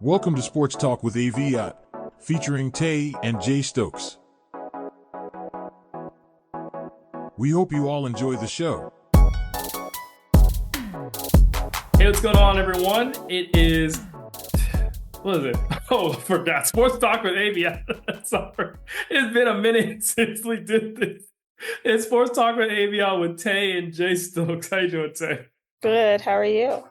Welcome to Sports Talk with AVIOT, featuring Tay and Jay Stokes. We hope you all enjoy the show. Hey, what's going on, everyone? It is, what is it? Oh, I forgot. Sports Talk with AVIOT. Sorry. It's been a minute since we did this. It's Sports Talk with AVIOT with Tay and Jay Stokes. How you doing, Tay? Good. How are you?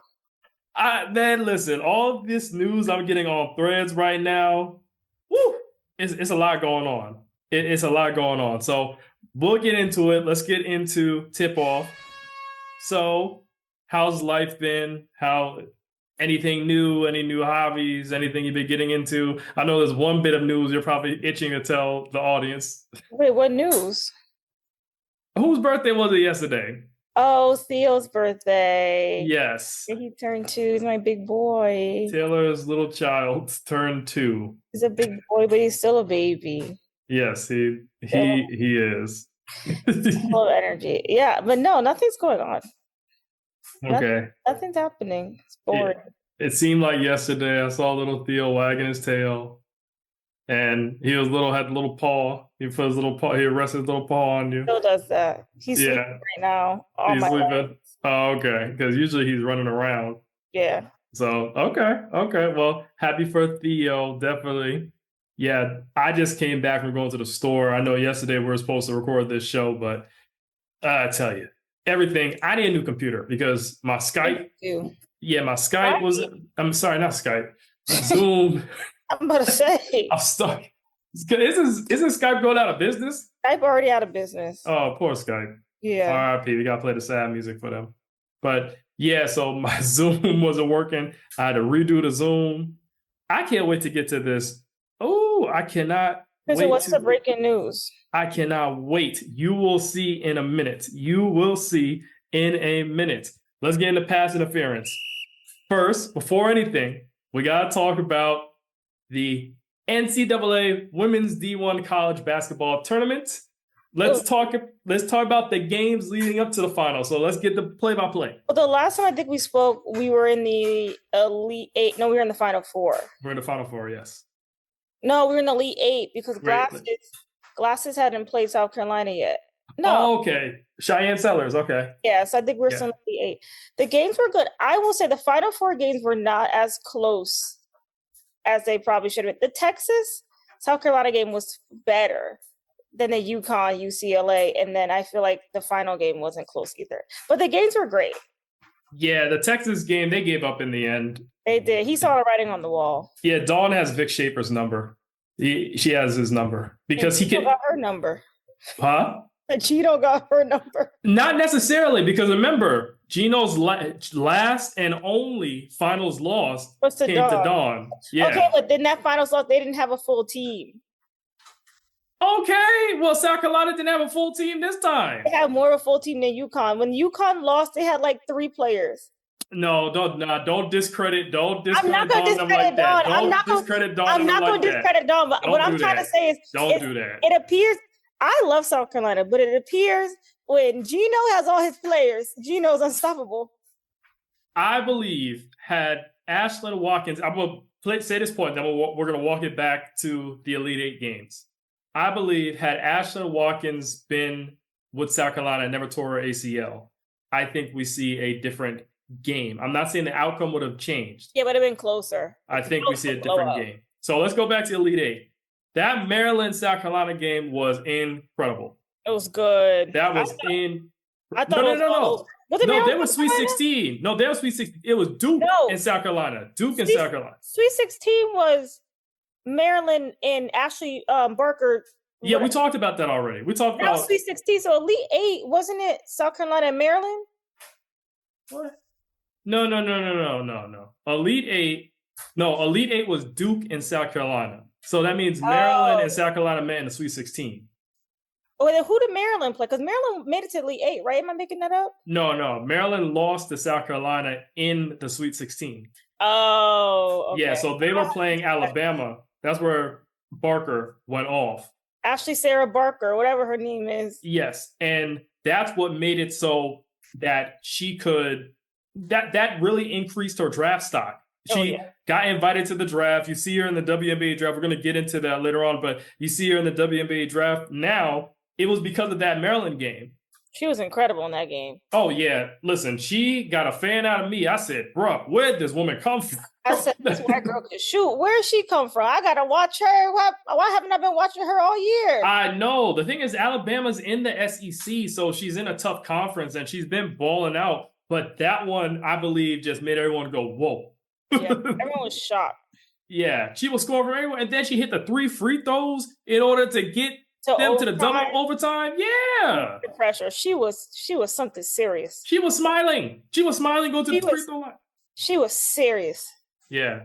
Man, listen, all this news I'm getting on threads right now, woo, it's a lot going on. It's a lot going on. So we'll get into it. Let's get into tip-off. So how's life been? Anything new? Any new hobbies? Anything you've been getting into? I know there's one bit of news you're probably itching to tell the audience. Wait, what news? Whose birthday was it yesterday? Oh, Theo's birthday. Yes. He turned 2. He's my big boy. Taylor's little child turned 2. He's a big boy, but he's still a baby. Yes, he is. Full of energy. Yeah, but no, nothing's going on. Okay. Nothing's happening. It's boring. It seemed like yesterday I saw little Theo wagging his tail, and he had a little paw. He rested his little paw on you. Still does that. He's sleeping right now. He's sleeping. Oh, okay. Because usually he's running around. Yeah. So okay. Well, happy for Theo, definitely. Yeah, I just came back from going to the store. I know yesterday we were supposed to record this show, but I tell you, everything. I need a new computer because my Skype. My Skype was. I'm sorry, not Skype. Zoom. I'm about to say. I'm stuck. Isn't Skype going out of business? Skype already out of business. Oh, poor Skype. Yeah. R.I.P. We got to play the sad music for them. But yeah, so my Zoom wasn't working. I had to redo the Zoom. I can't wait to get to this. Oh, I cannot wait. So what's the breaking news? I cannot wait. You will see in a minute. Let's get into pass interference. First, before anything, we got to talk about the NCAA Women's D1 College Basketball Tournament. Let's talk about the games leading up to the final. So let's get the play-by-play. Well, the last time I think we spoke, we were in the Elite 8. No, we were in the Final 4. We're in the Final 4, yes. No, we were in the Elite 8 because Glasses hadn't played South Carolina yet. No. Oh, okay. Cheyenne Sellers, okay. Yeah, so I think we're still in the Elite 8. The games were good. I will say the Final 4 games were not as close as they probably should have been. The Texas-South Carolina game was better than the UConn, UCLA, and then I feel like the final game wasn't close either. But the games were great. Yeah, the Texas game, they gave up in the end. They did. He saw the writing on the wall. Yeah, Dawn has Vic Schaefer's number. She has his number because he got her number. Huh? Gino got her number. Not necessarily, because remember, Gino's last and only finals loss came to Dawn. Yeah. Okay, but then that finals loss, they didn't have a full team. Okay, well, South Carolina didn't have a full team this time. They had more of a full team than UConn. When UConn lost, they had like 3 players. No, don't discredit. Don't discredit. I'm not going to discredit Dawn. I'm not going to discredit Dawn. But what I'm trying to say is, don't do that. It appears. I love South Carolina, but it appears when Gino has all his players, Gino's unstoppable. I believe had Ashlyn Watkins, I'm going to say this point, then we're going to walk it back to the Elite 8 games. I believe had Ashlyn Watkins been with South Carolina and never tore her ACL, I think we see a different game. I'm not saying the outcome would have changed. Yeah, but it would have been closer. I think we see a different game. So let's go back to Elite 8. That Maryland-South Carolina game was incredible. It was good. That was I thought No. No, they were Sweet 16. No, they were Sweet 16. It was Duke and South Carolina. South Carolina. Sweet 16 was Maryland and Ashley Barker. Yeah, we talked about that already. We talked about Sweet 16. So Elite 8, wasn't it South Carolina and Maryland? What? No. Elite 8 was Duke and South Carolina. So that means Maryland and South Carolina met in the Sweet 16. Oh, then who did Maryland play? Because Maryland made it to Elite 8, right? Am I making that up? No. Maryland lost to South Carolina in the Sweet 16. Oh, okay. Yeah, so they were playing Alabama. That's where Barker went off. Ashley Sarah Barker, whatever her name is. Yes, and that's what made it so that she could, that really increased her draft stock. She got invited to the draft. You see her in the WNBA draft. We're going to get into that later on, but you see her in the WNBA draft now. It was because of that Maryland game. She was incredible in that game. Oh, yeah. Listen, she got a fan out of me. I said, bro, where'd this woman come from? I said, this white girl can shoot. Where'd she come from? I got to watch her. Why haven't I been watching her all year? I know. The thing is, Alabama's in the SEC, so she's in a tough conference, and she's been balling out. But that one, I believe, just made everyone go, whoa. Yeah, everyone was shocked. Yeah, she was scoring from everywhere, and then she hit the 3 free throws in order to get them to the double overtime. Yeah, the pressure. She was something serious. She was smiling. Go to the free throw line. She was serious. Yeah.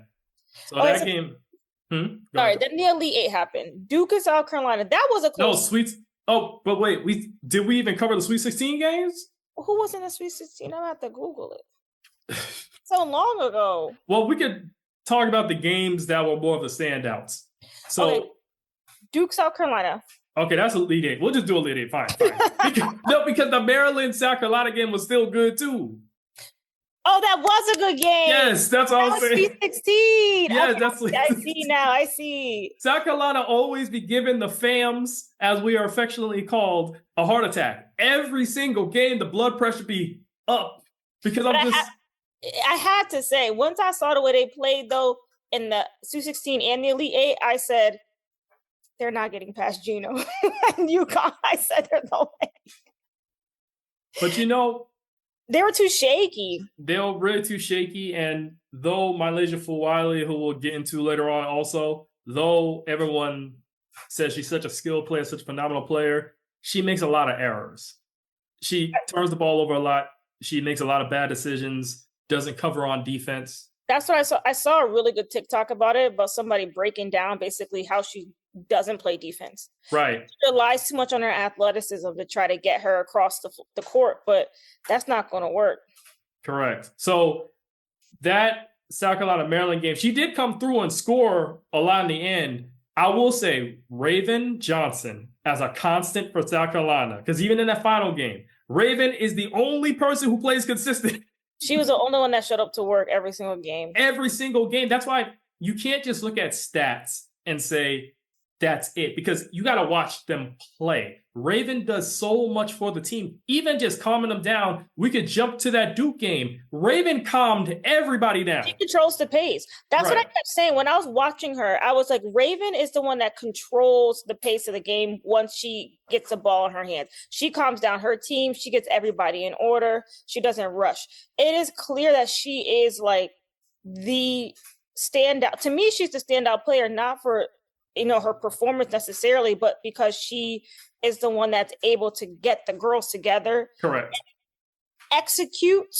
So that game. Sorry. Then the Elite Eight happened. Duke and South Carolina. That was a close. No, sweet. Oh, but wait. Did we even cover the Sweet 16 games? Who was in the Sweet 16? I'm gonna have to Google it. So long ago. Well, we could talk about the games that were more of the standouts. So okay. Duke, South Carolina. Okay, that's Elite Eight. We'll just do Elite Eight. Fine. Because the Maryland South Carolina game was still good too. Oh, that was a good game. Yes, that's all I'm saying. Sweet 16. Yeah, okay, that's. I see now. I see. South Carolina always be giving the FAMs, as we are affectionately called, a heart attack. Every single game, the blood pressure be up because I had to say, once I saw the way they played though in the Sweet 16 and the Elite Eight, I said, they're not getting past Gino and UConn. I said there's no way. But they were too shaky. They were really too shaky. And though Malaysia Fulwiley, who we'll get into later on also, though everyone says she's such a skilled player, such a phenomenal player, she makes a lot of errors. She turns the ball over a lot. She makes a lot of bad decisions, doesn't cover on defense. That's what I saw. I saw a really good TikTok about it, about somebody breaking down basically how she doesn't play defense. Right. She relies too much on her athleticism to try to get her across the court, but that's not going to work. Correct. So that South Carolina-Maryland game, she did come through and score a lot in the end. I will say Raven Johnson as a constant for South Carolina, because even in that final game, Raven is the only person who plays consistent. She was the only one that showed up to work every single game. Every single game. That's why you can't just look at stats and say, that's it, because you got to watch them play. Raven does so much for the team. Even just calming them down, we could jump to that Duke game. Raven calmed everybody down. She controls the pace. That's what I kept saying. When I was watching her, I was like, Raven is the one that controls the pace of the game once she gets the ball in her hands. She calms down her team. She gets everybody in order. She doesn't rush. It is clear that she is like the standout. To me, she's the standout player, not for her performance necessarily, but because she is the one that's able to get the girls together. Correct. Execute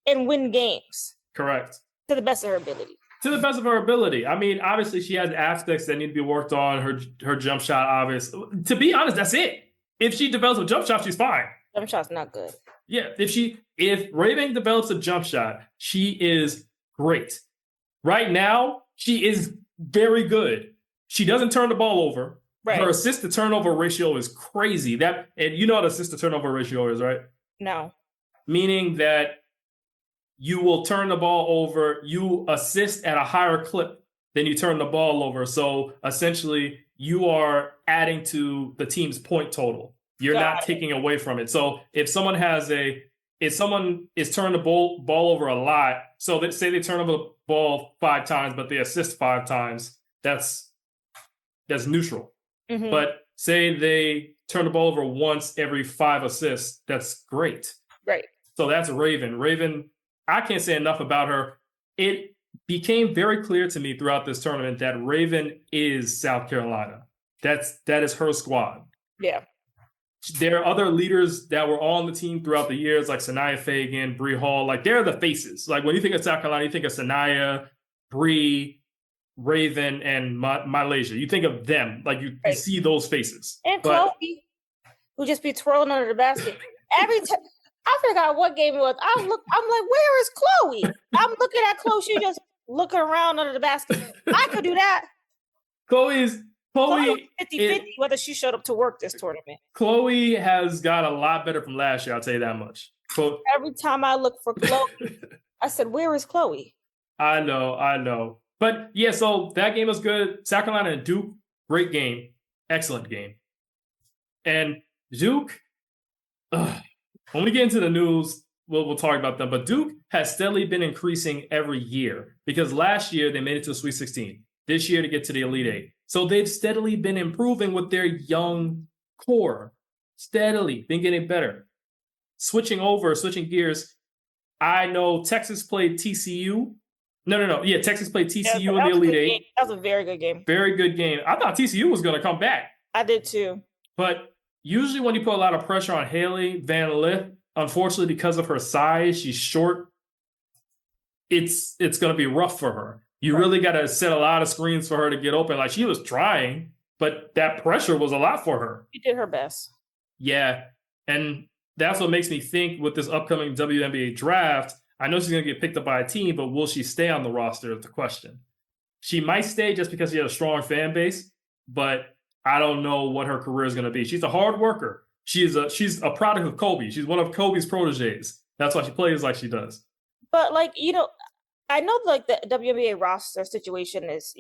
and win games. Correct. To the best of her ability. To the best of her ability. I mean, obviously she has aspects that need to be worked on. Her jump shot, obvious. To be honest, that's it. If she develops a jump shot, she's fine. Jump shot's not good. Yeah. If Raven develops a jump shot, she is great. Right now, she is very good. She doesn't turn the ball over. Right. Her assist to turnover ratio is crazy. And you know what assist to turnover ratio is, right? No. Meaning that you will turn the ball over, you assist at a higher clip than you turn the ball over. So essentially, you are adding to the team's point total. You're not taking away from it. So if someone is turning the ball over a lot, so let's say they turn over the ball 5 times, but they assist 5 times, that's neutral. Mm-hmm. But say they turn the ball over once every 5 assists, that's great. Right. So that's Raven. Raven, I can't say enough about her. It became very clear to me throughout this tournament that Raven is South Carolina. That is her squad. Yeah. There are other leaders that were on the team throughout the years, like Sanaya Fagan, Bree Hall. Like, they're the faces. Like, when you think of South Carolina, you think of Sanaya, Bree, Raven, and Malaysia. You think of them, like you see those faces. And Chloe, who just be twirling under the basket every time. I forgot what game it was. I'm like, where is Chloe? I'm looking at Chloe. She just looking around under the basket. I could do that. Chloe 50-50 whether she showed up to work this tournament. Chloe has got a lot better from last year, I'll tell you that much. Every time I look for Chloe, I said, where is Chloe? I know. But yeah, so that game was good. South Carolina and Duke, great game. Excellent game. And Duke, when we get into the news, we'll talk about them. But Duke has steadily been increasing every year because last year they made it to the Sweet 16. This year to get to the Elite Eight. So they've steadily been improving with their young core. Steadily been getting better. Switching gears. I know Texas played TCU. No. Yeah, Texas played TCU in the Elite Eight. That was a very good game. Very good game. I thought TCU was going to come back. I did too. But usually when you put a lot of pressure on Haley Van Lith, unfortunately because of her size, she's short, it's going to be rough for her. You really got to set a lot of screens for her to get open. Like she was trying, but that pressure was a lot for her. She did her best. Yeah. And that's what makes me think with this upcoming WNBA draft, I know she's going to get picked up by a team, but will she stay on the roster is the question. She might stay just because she has a strong fan base, but I don't know what her career is going to be. She's a hard worker. She's a product of Kobe. She's one of Kobe's proteges. That's why she plays like she does. But like, I know like the WNBA roster situation is,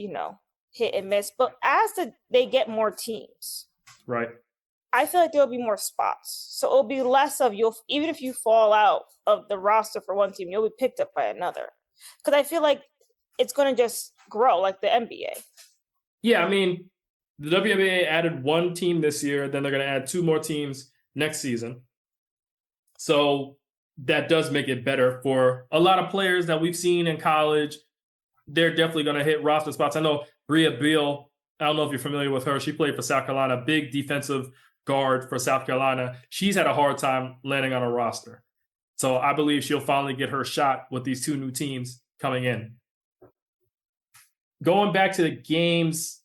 hit and miss, but as they get more teams, right? I feel like there'll be more spots. So it'll be less of even if you fall out of the roster for one team, you'll be picked up by another. Because I feel like it's going to just grow like the NBA. Yeah, I mean, the WNBA added one team this year, then they're going to add 2 more teams next season. So that does make it better for a lot of players that we've seen in college. They're definitely going to hit roster spots. I know Bria Beal, I don't know if you're familiar with her. She played for South Carolina, big defensive guard for South Carolina. She's had a hard time landing on a roster. So I believe she'll finally get her shot with these 2 new teams coming in. Going back to the games,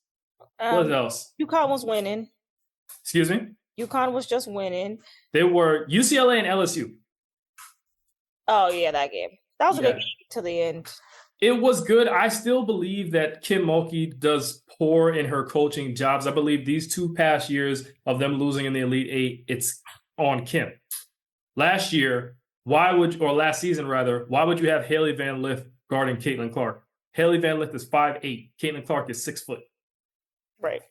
what else? UConn was winning. Excuse me? UConn was just winning. They were UCLA and LSU. Oh, yeah, that game. That was a good game to the end. It was good. I still believe that Kim Mulkey does poor in her coaching jobs. I believe these 2 past years of them losing in the Elite Eight, it's on Kim. Last season, why would you have Haley Van Lith guarding Caitlin Clark? Haley Van Lith is 5'8". Caitlin Clark is 6 foot. Right.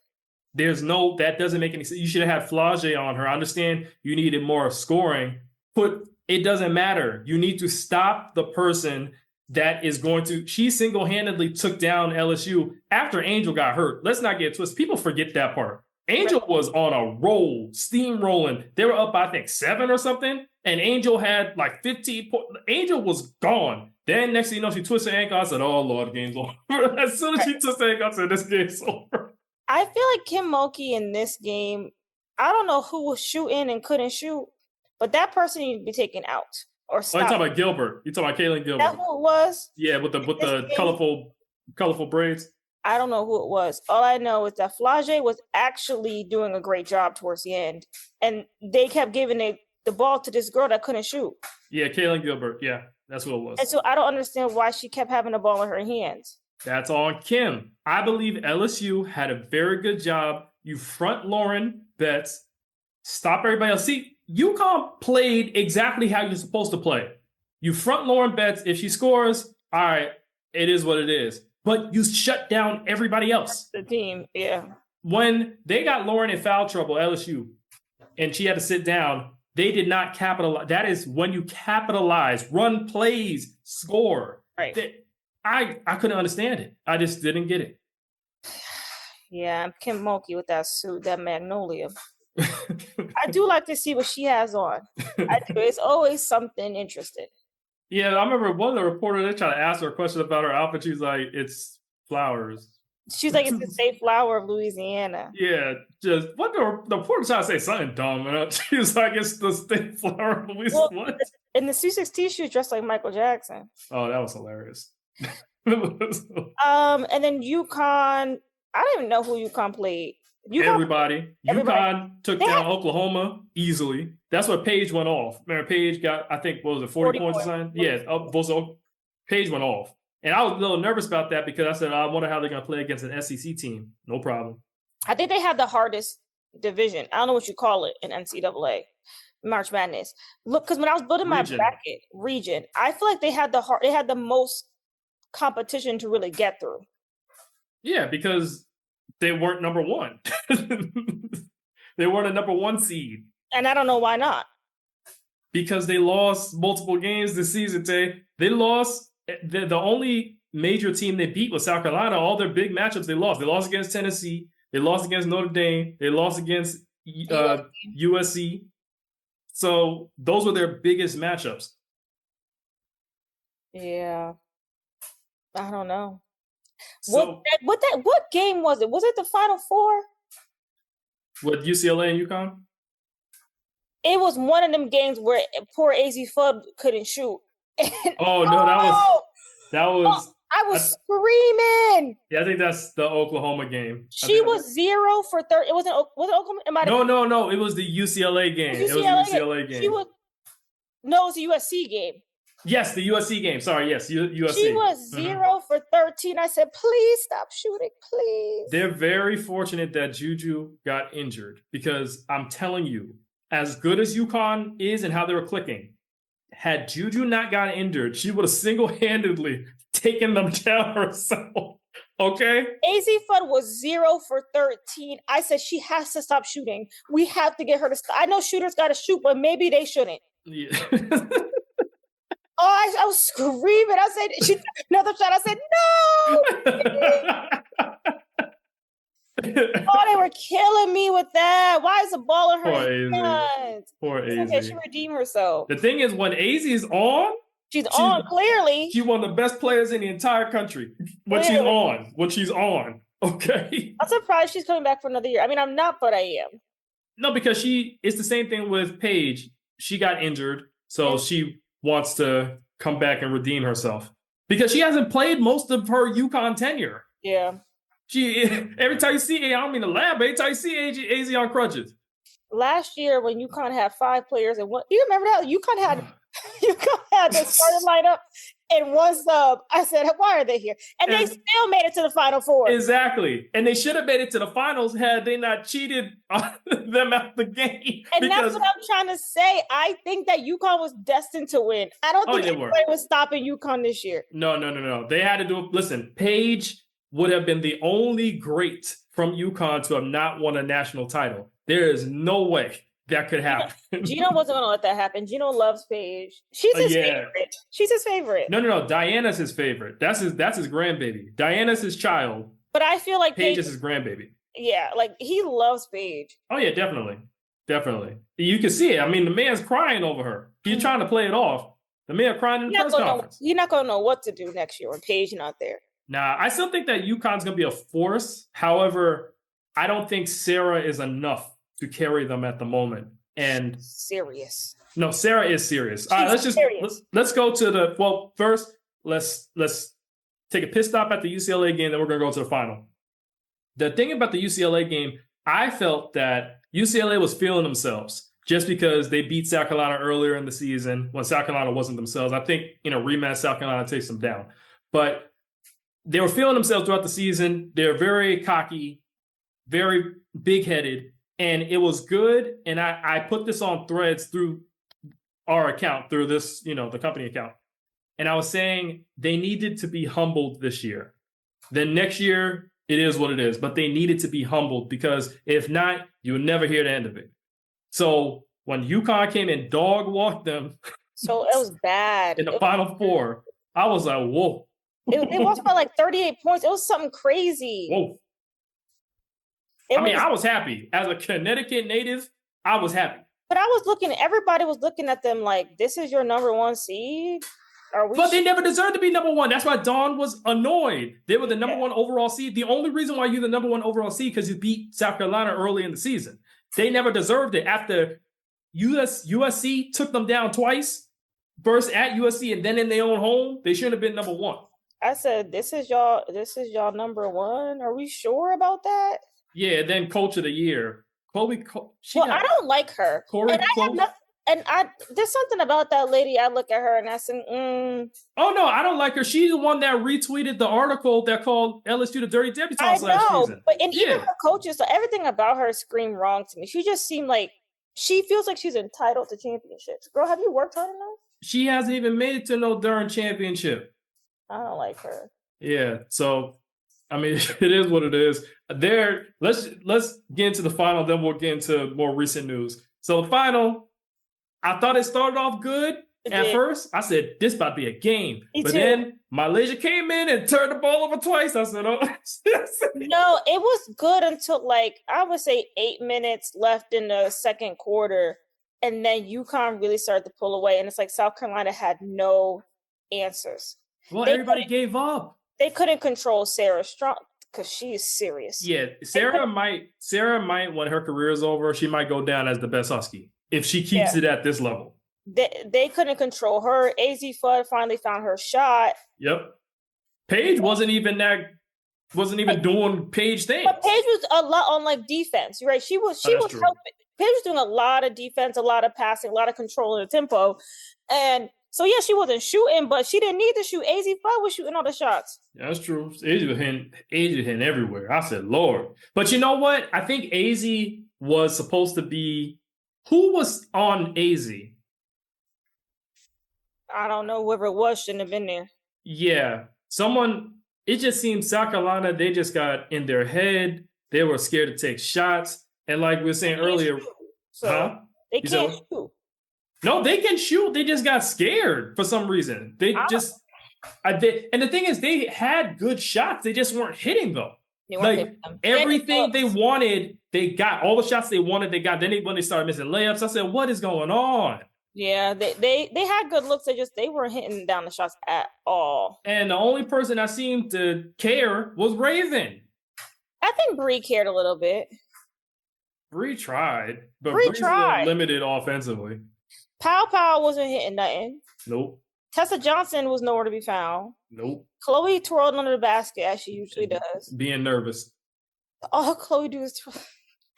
That doesn't make any sense. You should have had Flage on her. I understand you needed more scoring, but it doesn't matter. You need to stop the person that is going to. She single-handedly took down LSU after Angel got hurt. Let's not get twisted. People forget that part. Angel was on a roll, steamrolling. They were up by, I think, 7 or something, and Angel had like 15 points. Angel was gone. Then next thing you know, she twisted her ankle. I said, oh, Lord, game's over. As soon as she twisted her ankle, I said, this game's over. I feel like Kim Mulkey in this game, I don't know who was shooting and couldn't shoot, but that person needed to be taken out or stopped. Oh, you're talking about Gilbert. You're talking about Kaylin Gilbert. That's who it was? Yeah, with the colorful braids. I don't know who it was. All I know is that Flage was actually doing a great job towards the end. And they kept giving the ball to this girl that couldn't shoot. Yeah, Kaylin Gilbert. Yeah, that's what it was. And so I don't understand why she kept having the ball in her hands. That's on Kim. I believe LSU had a very good job. You front Lauren Betts, stop everybody else. See, UConn played exactly how you're supposed to play. You front Lauren Betts. If she scores, all right, it is what it is. But you shut down everybody else. The team, yeah. When they got Lauren in foul trouble, LSU, and she had to sit down, they did not capitalize. That is when you capitalize, run plays, score. Right. I couldn't understand it. I just didn't get it. Yeah, Kim Mulkey with that suit, that magnolia. I do like to see what she has on. I do. It's always something interesting. Yeah, I remember one of the reporters, they tried to ask her a question about her outfit. She's like, it's flowers. She's like, it's the state flower of Louisiana. Yeah, just what the reporter tried to say something dumb. And she was like, it's the state flower of Louisiana. Well, in the C6T, she was dressed like Michael Jackson. Oh, that was hilarious. And then UConn, I don't even know who UConn played. Everybody. UConn took down Oklahoma easily. That's what Paige went off. Remember, Paige got, I think, what was it, 40 points or something? Yeah, Paige went off. And I was a little nervous about that because I said, I wonder how they're going to play against an SEC team. No problem. I think they have the hardest division. I don't know what you call it in NCAA, March Madness. Look, because when I was building my bracket region, I feel like they had the most competition to really get through. Yeah, because they weren't number one. They weren't a number one seed. And I don't know why not. Because they lost multiple games this season, Tay. They lost. The only major team they beat was South Carolina. All their big matchups they lost. They lost against Tennessee. They lost against Notre Dame. They lost against USC. So those were their biggest matchups. Yeah. I don't know. So, what game was it? Was it the Final Four? With UCLA and UConn? It was one of them games where poor AZ Fudd couldn't shoot. Oh no, that was. I was screaming. Yeah, I think that's the Oklahoma game. She was 0 for 30. It wasn't. Was it Oklahoma? No. It was the UCLA game. It was the UCLA game. It was the USC game. Yes, the USC game. Sorry, yes, USC. She was 0 for 13. I said, please stop shooting, please. They're very fortunate that Juju got injured because I'm telling you, as good as UConn is and how they were clicking, had Juju not got injured, she would have single-handedly taken them down herself. Okay? AZ Fudd was 0 for 13. I said she has to stop shooting. We have to get her to stop. I know shooters got to shoot, but maybe they shouldn't. Yeah. Oh, I was screaming. I said, she took another shot. I said, no! Oh, they were killing me with that. Why is the ball in her hands? Poor AZ. Okay, she redeemed herself. The thing is, when AZ is on, she's on, clearly. She's one of the best players in the entire country. When she's on. Okay? I'm surprised she's coming back for another year. I mean, I'm not, but I am. No, because it's the same thing with Paige. She got injured, so she wants to come back and redeem herself because she hasn't played most of her UConn tenure. Yeah. Every time you see, I don't mean to laugh, but every time you see AZ on crutches. Last year when UConn had 5 players and one, you remember that? UConn had the starting lineup and one sub. I said, why are they here? And they still made it to the Final Four. Exactly. And they should have made it to the finals had they not cheated them out the game. And that's what I'm trying to say. I think that UConn was destined to win. I don't think anybody was stopping UConn this year. No. They had to do it. Listen, Paige would have been the only great from UConn to have not won a national title. There is no way that could happen. Gino wasn't going to let that happen. Gino loves Paige. She's his favorite. She's his favorite. No. Diana's his favorite. That's his grandbaby. Diana's his child. But I feel like Paige is his grandbaby. Yeah, like he loves Paige. Oh yeah, definitely. You can see it. I mean, the man's crying over her. He's trying to play it off. The man crying in the press conference. You're not going to know what to do next year when Paige not there. Nah, I still think that UConn's going to be a force. However, I don't think Sarah is enough to carry them at the moment. And serious. No, Sarah is serious. All right, let's go to first let's take a pit stop at the UCLA game, then we're going to go to the final. The thing about the UCLA game, I felt that UCLA was feeling themselves just because they beat South Carolina earlier in the season when South Carolina wasn't themselves. I think in a rematch, South Carolina takes them down. But they were feeling themselves throughout the season. They're very cocky, very big-headed, and it was good. And I put this on threads through our account, through this, the company account. And I was saying they needed to be humbled this year. Then next year, it is what it is. But they needed to be humbled because if not, you would never hear the end of it. So when UConn came and dog walked them. So it was bad. In the Final Four, I was like, whoa. It was by like 38 points. It was something crazy. Whoa. I was happy. As a Connecticut native, I was happy. But everybody was looking at them like, this is your number 1 seed? But they never deserved to be number 1. That's why Dawn was annoyed. They were the number 1 overall seed. The only reason why you're the number 1 overall seed because you beat South Carolina early in the season. They never deserved it. After USC took them down twice, first at USC and then in their own home, they shouldn't have been number 1. I said, this is y'all number 1. Are we sure about that? Yeah, then Coach of the Year. I don't like her. There's something about that lady. I look at her and I say, Oh, no, I don't like her. She's the one that retweeted the article that called LSU the Dirty Debutantes last season. Even her coaches, so everything about her screamed wrong to me. She just seemed like she feels like she's entitled to championships. Girl, have you worked hard enough? She hasn't even made it to no darn championship. I don't like her. Yeah. So, I mean, it is what it is. Let's get into the final, then we'll get into more recent news. So the final, I thought it started off good at first. I said, this about to be a game. Me but too. then Malaysia came in and turned the ball over twice. I said, oh. No, it was good until like, I would say 8 minutes left in the second quarter. And then UConn really started to pull away. And it's like South Carolina had no answers. Well, everybody gave up. They couldn't control Sarah Strong because she is serious. Yeah, Sarah might, when her career is over, she might go down as the best Husky if she keeps it at this level. They couldn't control her. AZ Fudd finally found her shot. Yep. Paige wasn't even doing Paige things. But Paige was a lot on like defense. You're right. She was helping. Paige was doing a lot of defense, a lot of passing, a lot of control of the tempo. And so yeah, she wasn't shooting, but she didn't need to shoot. AZ Fudd was shooting all the shots. Yeah, that's true. AZ was hitting everywhere. I said, Lord. But you know what? I think AZ was supposed to be, who was on AZ? I don't know, whoever it was shouldn't have been there. Yeah. It just seems South Carolina, they just got in their head. They were scared to take shots. And like we were saying earlier, they can't shoot. No, they can shoot. They just got scared for some reason. And the thing is, they had good shots. They just weren't hitting them. Like everything they wanted, they got. All the shots they wanted, they got. Then when they started missing layups, I said, what is going on? Yeah, they had good looks. They weren't hitting down the shots at all. And the only person that seemed to care was Raven. I think Bree cared a little bit. Bree tried, but Bree's a little limited offensively. Pow wasn't hitting nothing. Nope. Tessa Johnson was nowhere to be found. Nope. Chloe twirled under the basket as she usually does. Being nervous. All Chloe do is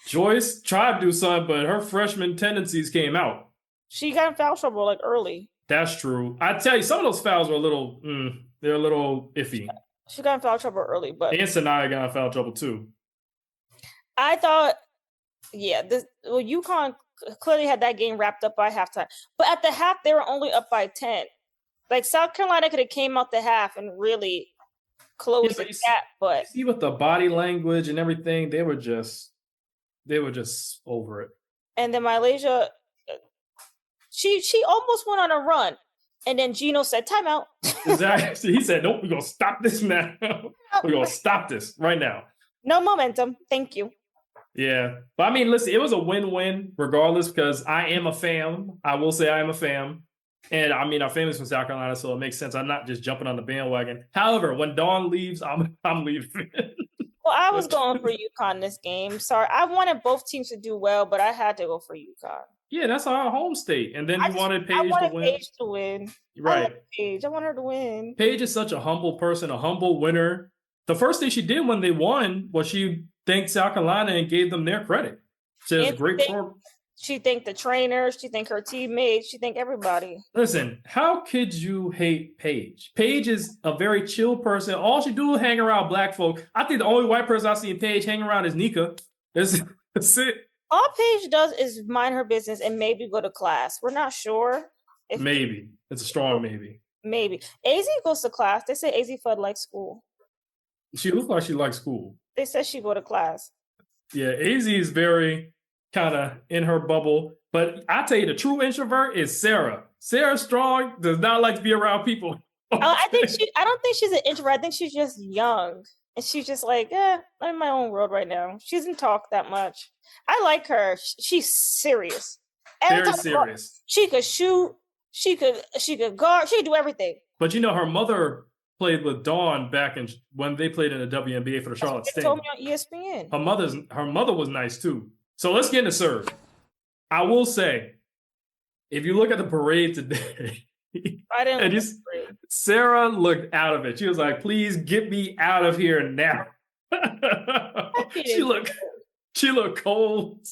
Joyce tried to do something, but her freshman tendencies came out. She got in foul trouble like early. That's true. I tell you, some of those fouls were a little, they're a little iffy. She got in foul trouble early, but and Sanaya got in foul trouble too. I thought, UConn clearly had that game wrapped up by halftime. But at the half, they were only up by 10. Like South Carolina could have came out the half and really closed the gap. But see, with the body language and everything, they were just over it. And then Malaysia, she almost went on a run. And then Gino said, timeout. Exactly. He said, nope, we're going to stop this now. We're going to stop this right now. No momentum. Thank you. Yeah. But I mean, listen, it was a win-win regardless because I am a fan. I will say I am a fan. And I mean, our family's from South Carolina, so it makes sense. I'm not just jumping on the bandwagon. However, when Dawn leaves, I'm leaving. Well, I was going for UConn this game. Sorry. I wanted both teams to do well, but I had to go for UConn. Yeah, that's our home state. And then you wanted Paige to win. Paige to win. Right. I want her to win. Paige is such a humble person, a humble winner. The first thing she did when they won was she thanked South Carolina and gave them their credit. She has a great program. She thanked the trainers. She thanked her teammates. She thanked everybody. Listen, how could you hate Paige? Paige is a very chill person. All she do is hang around black folk. I think the only white person I've seen Paige hang around is Nika. That's it. All Paige does is mind her business and maybe go to class. We're not sure. Maybe. It's a strong maybe. Maybe. AZ goes to class. They say AZ Fudd likes school. She looks like she likes school. They said she go to class. Yeah, AZ is very kind of in her bubble. But I tell you, the true introvert is Sarah. Sarah Strong does not like to be around people. I don't think she's an introvert. I think she's just young. And she's just like, I'm in my own world right now. She doesn't talk that much. I like her. She's serious. Very serious. She could shoot. She could guard. She could do everything. But you know, her mother played with Dawn back when they played in the WNBA for the Charlotte Sting. Told me on ESPN. Her mother was nice too. So let's get into serve. I will say, if you look at the parade today, Sarah looked out of it. She was like, "Please get me out of here now." She looked cold.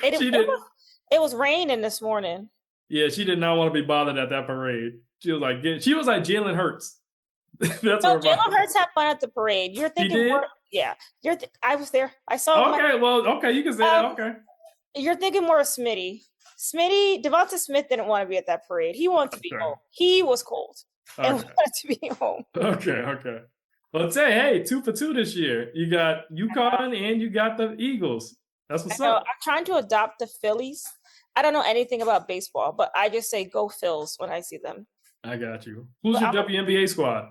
It was raining this morning. Yeah, she did not want to be bothered at that parade. She was like Jalen Hurts. Jalen Hurts had fun at the parade. You're thinking, I was there. I saw. Okay, you can say that. Okay. You're thinking more of Smitty. Devonta Smith didn't want to be at that parade. He wanted to be cold. He was cold. and Okay. wanted to be home. Okay. Well, say, hey, 2 for 2 this year. You got UConn and you got the Eagles. That's what's up. I'm trying to adopt the Phillies. I don't know anything about baseball, but I just say go Phils when I see them. I got you. Who's your WNBA squad?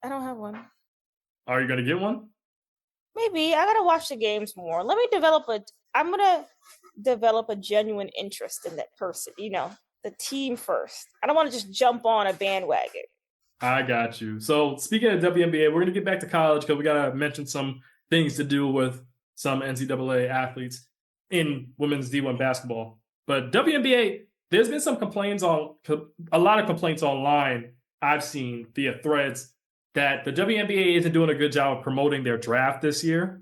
I don't have one. Are you going to get one? Maybe. I got to watch the games more. I'm going to develop a genuine interest in that person, the team first. I don't want to just jump on a bandwagon. I got you. So speaking of WNBA, we're going to get back to college because we got to mention some things to do with some NCAA athletes in women's D1 basketball. But WNBA, there's been a lot of complaints online I've seen via threads that the WNBA isn't doing a good job of promoting their draft this year.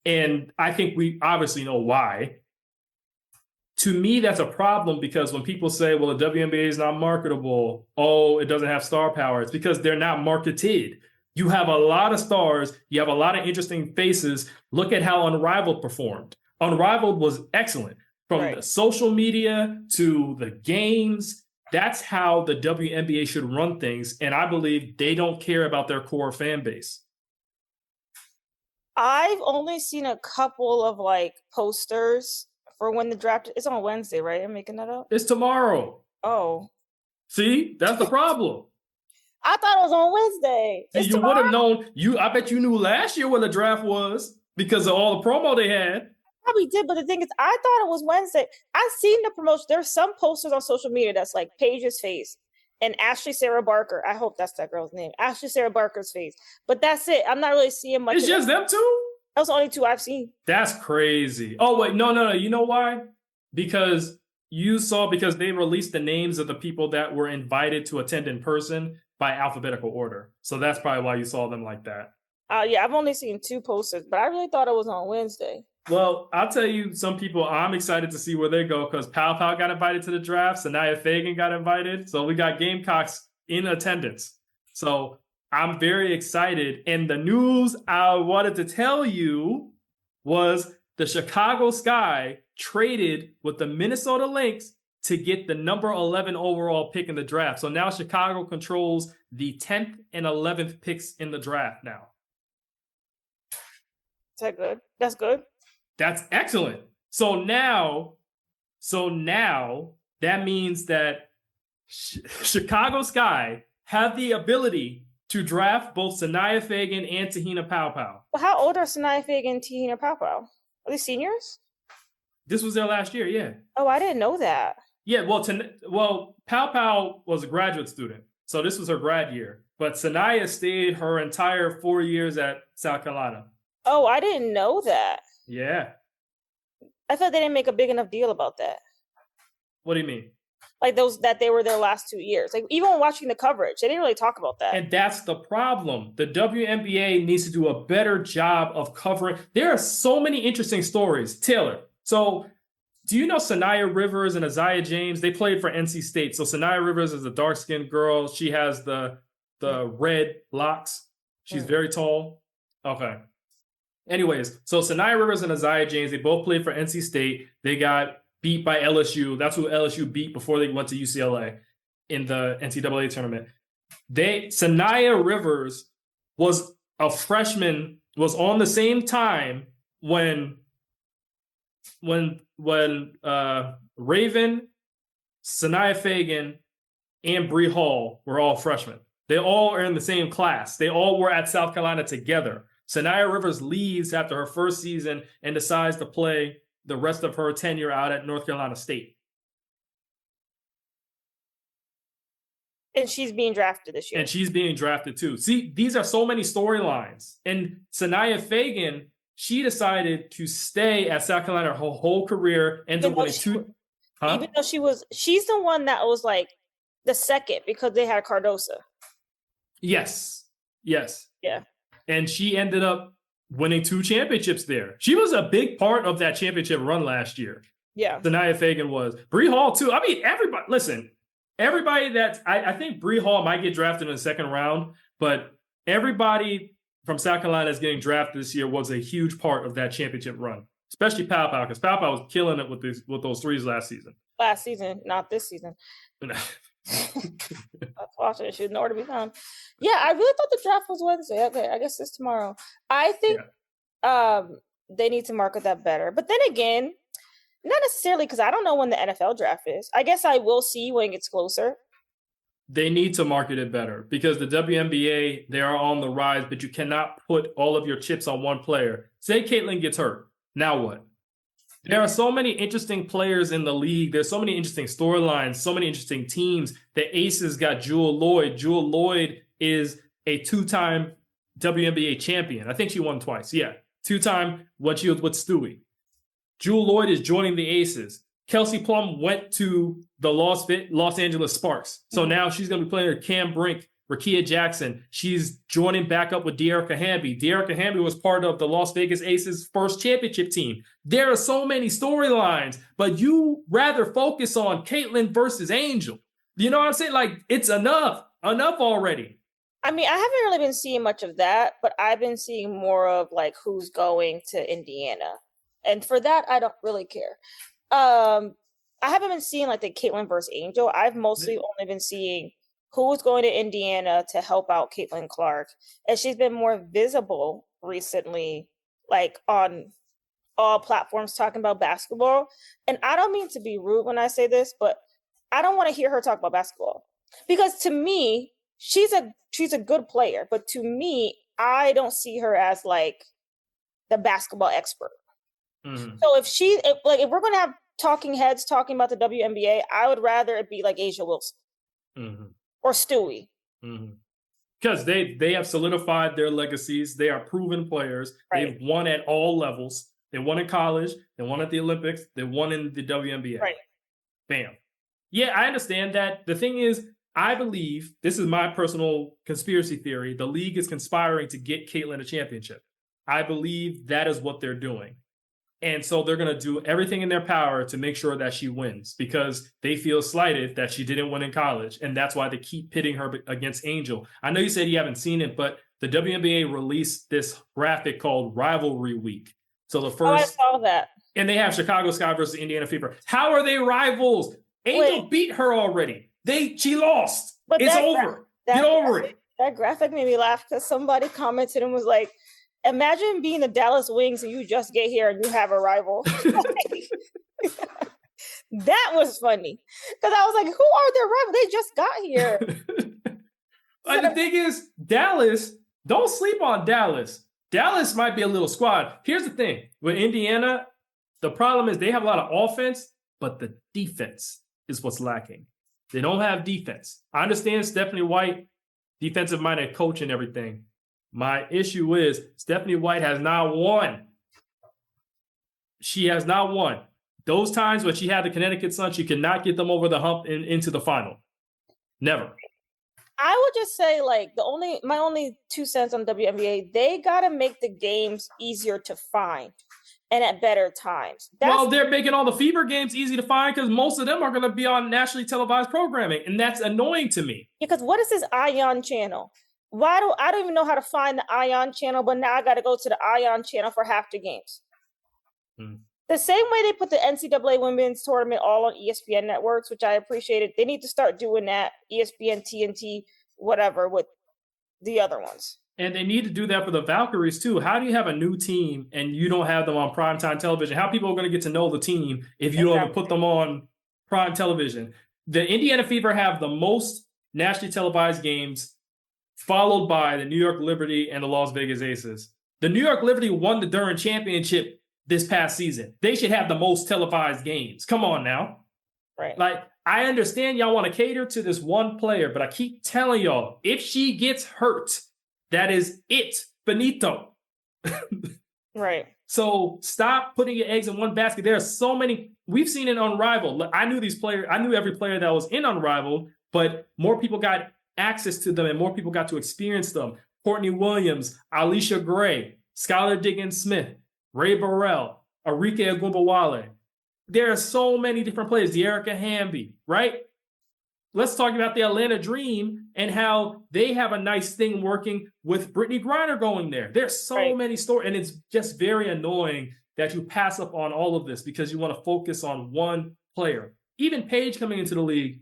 And I think we obviously know why. To me, that's a problem because when people say, well, the WNBA is not marketable, it doesn't have star power, it's because they're not marketed. You have a lot of stars. You have a lot of interesting faces. Look at how Unrivaled performed. Unrivaled was excellent. From the social media to the games, that's how the WNBA should run things. And I believe they don't care about their core fan base. I've only seen a couple of posters for when the draft is on Wednesday, right? I'm making that up. It's tomorrow. Oh. See, that's the problem. I thought it was on Wednesday. See, you would have known. I bet you knew last year when the draft was because of all the promo they had. Probably did, but the thing is, I thought it was Wednesday. I've seen the promotion. There's some posters on social media that's Paige's face and Ashley Sarah Barker. I hope that's that girl's name. Ashley Sarah Barker's face. But that's it. I'm not really seeing much. It's just them two? Those are the only two I've seen. That's crazy. Oh, wait. No. You know why? Because they released the names of the people that were invited to attend in person by alphabetical order. So that's probably why you saw them like that. Yeah, I've only seen 2 posters, but I really thought it was on Wednesday. Well, I'll tell you, some people, I'm excited to see where they go because Pow Pow got invited to the draft. Sanaya Fagan got invited. So we got Gamecocks in attendance. So I'm very excited. And the news I wanted to tell you was the Chicago Sky traded with the Minnesota Lynx to get the number 11 overall pick in the draft. So now Chicago controls the 10th and 11th picks in the draft now. Is that good? That's good. That's excellent. So now that means that Chicago Sky have the ability to draft both Sanaya Fagan and Tahina Pow Pow. Well, how old are Sanaya Fagan and Tahina Pow Pow? Are they seniors? This was their last year, yeah. Oh, I didn't know that. Yeah, well, Pow Pow was a graduate student, so this was her grad year. But Sanaya stayed her entire 4 years at South Carolina. Oh, I didn't know that. Yeah. I thought they didn't make a big enough deal about that. What do you mean? That they were their last 2 years. Even when watching the coverage, they didn't really talk about that. And that's the problem. The WNBA needs to do a better job of covering. There are so many interesting stories. Taylor, so do you know Sanaya Rivers and Isaiah James? They played for NC State. So Sanaya Rivers is a dark-skinned girl. She has the red locks. She's very tall. Okay. Anyways, so Sanaya Rivers and Isaiah James, they both played for NC State. They got beat by LSU. That's who LSU beat before they went to UCLA in the NCAA tournament. Sanaya Rivers was a freshman, was on the same time when Raven, Sanaya Fagan, and Bree Hall were all freshmen. They all are in the same class. They all were at South Carolina together. Sanaya Rivers leaves after her first season and decides to play the rest of her tenure out at North Carolina State. And she's being drafted this year. And she's being drafted too. See, these are so many storylines. And Sanaya Fagan, she decided to stay at South Carolina her whole career. Even though she's the one that was the second because they had Cardosa. Yes. Yeah. And she ended up winning 2 championships there. She was a big part of that championship run last year. Yeah. Sanaya Fagan was. Bree Hall, too. I mean, everybody that's... I think Bree Hall might get drafted in the second round, but everybody from South Carolina that's getting drafted this year was a huge part of that championship run, especially Pow Pow, because Pow Pow was killing it with those threes last season. Last season, not this season. That's watching. She's nowhere to be found. Yeah, I really thought the draft was Wednesday. Okay, I guess it's tomorrow. I think they need to market that better. But then again, not necessarily because I don't know when the NFL draft is. I guess I will see when it gets closer. They need to market it better because the WNBA, they are on the rise, but you cannot put all of your chips on one player. Say Caitlin gets hurt. Now what? There are so many interesting players in the league. There's so many interesting storylines, so many interesting teams. The Aces got Jewel Lloyd. Jewel Lloyd is a 2-time WNBA champion. I think she won twice. Yeah. 2-time when she was with Stewie. Jewel Lloyd is joining the Aces. Kelsey Plum went to the Los Angeles Sparks. So now she's going to be playing with Cam Brink, Rakia Jackson. She's joining back up with Dearica Hamby. Dearica Hamby was part of the Las Vegas Aces' first championship team. There are so many storylines, but you rather focus on Caitlin versus Angel. You know what I'm saying? Like, it's enough. Enough already. I mean, I haven't really been seeing much of that, but I've been seeing more of like who's going to Indiana. And for that, I don't really care. I haven't been seeing like the Caitlin versus Angel. I've mostly only been seeing who's going to Indiana to help out Caitlin Clark. And she's been more visible recently, like on all platforms talking about basketball. And I don't mean to be rude when I say this, but I don't want to hear her talk about basketball. Because to me, she's a good player. But to me, I don't see her as like the basketball expert. Mm-hmm. So if we're going to have talking heads talking about the WNBA, I would rather it be like Asia Wilson or Stewie. Because they have solidified their legacies. They are proven players. Right. They've won at all levels. They won in college. They won at the Olympics. They won in the WNBA. Right. Bam. Yeah, I understand that. The thing is, I believe, this is my personal conspiracy theory, the league is conspiring to get Caitlin a championship. I believe that is what they're doing. And so they're going to do everything in their power to make sure that she wins because they feel slighted that she didn't win in college. And that's why they keep pitting her against Angel. I know you said you haven't seen it, but the WNBA released this graphic called Rivalry Week. So the first... I saw that. And they have Chicago Sky versus Indiana Fever. How are they rivals? Angel beat her already. She lost. But it's over. Get over it. That graphic made me laugh because somebody commented and was like, imagine being the Dallas Wings and you just get here and you have a rival. That was funny. Because I was like, who are their rivals? They just got here. But the thing is, Dallas, don't sleep on Dallas. Dallas might be a little squad. Here's the thing. With Indiana, the problem is they have a lot of offense, but the defense is what's lacking. They don't have defense. I understand Stephanie White, defensive-minded coach and everything. My issue is Stephanie White has not won. She has not won. Those times when she had the Connecticut Sun, she could not get them over the hump into the final. Never. I would just say, like, my only 2 cents on WNBA, they got to make the games easier to find and at better times. Well, they're making all the Fever games easy to find because most of them are going to be on nationally televised programming, and that's annoying to me. Because what is this ION channel? I don't even know how to find the ION channel, but now I got to go to the ION channel for half the games. The same way they put the NCAA women's tournament all on ESPN networks, which I appreciated. They need to start doing that, ESPN, TNT, whatever, with the other ones. And they need to do that for the Valkyries, too. How do you have a new team and you don't have them on primetime television? How are people going to get to know the team if you don't even put them on prime television? The Indiana Fever have the most nationally televised games, followed by the New York Liberty and the Las Vegas Aces. The New York Liberty won the Durham Championship this past season. They should have the most televised games. Come on now. Right. Like, I understand y'all want to cater to this one player, but I keep telling y'all, if she gets hurt, that is it. Finito. Right. So stop putting your eggs in one basket. There are so many. We've seen it on Unrivaled. I knew these players. I knew every player that was in Unrivaled, but more people got access to them and more people got to experience them. Courtney Williams, Alicia Gray, Skylar Diggins-Smith, Ray Burrell, Arike Agumbawale. There are so many different players. Dearica Hamby, right? Let's talk about the Atlanta Dream and how they have a nice thing working with Brittany Griner going there. There's so many stories, and it's just very annoying that you pass up on all of this because you want to focus on one player. Even Paige coming into the league,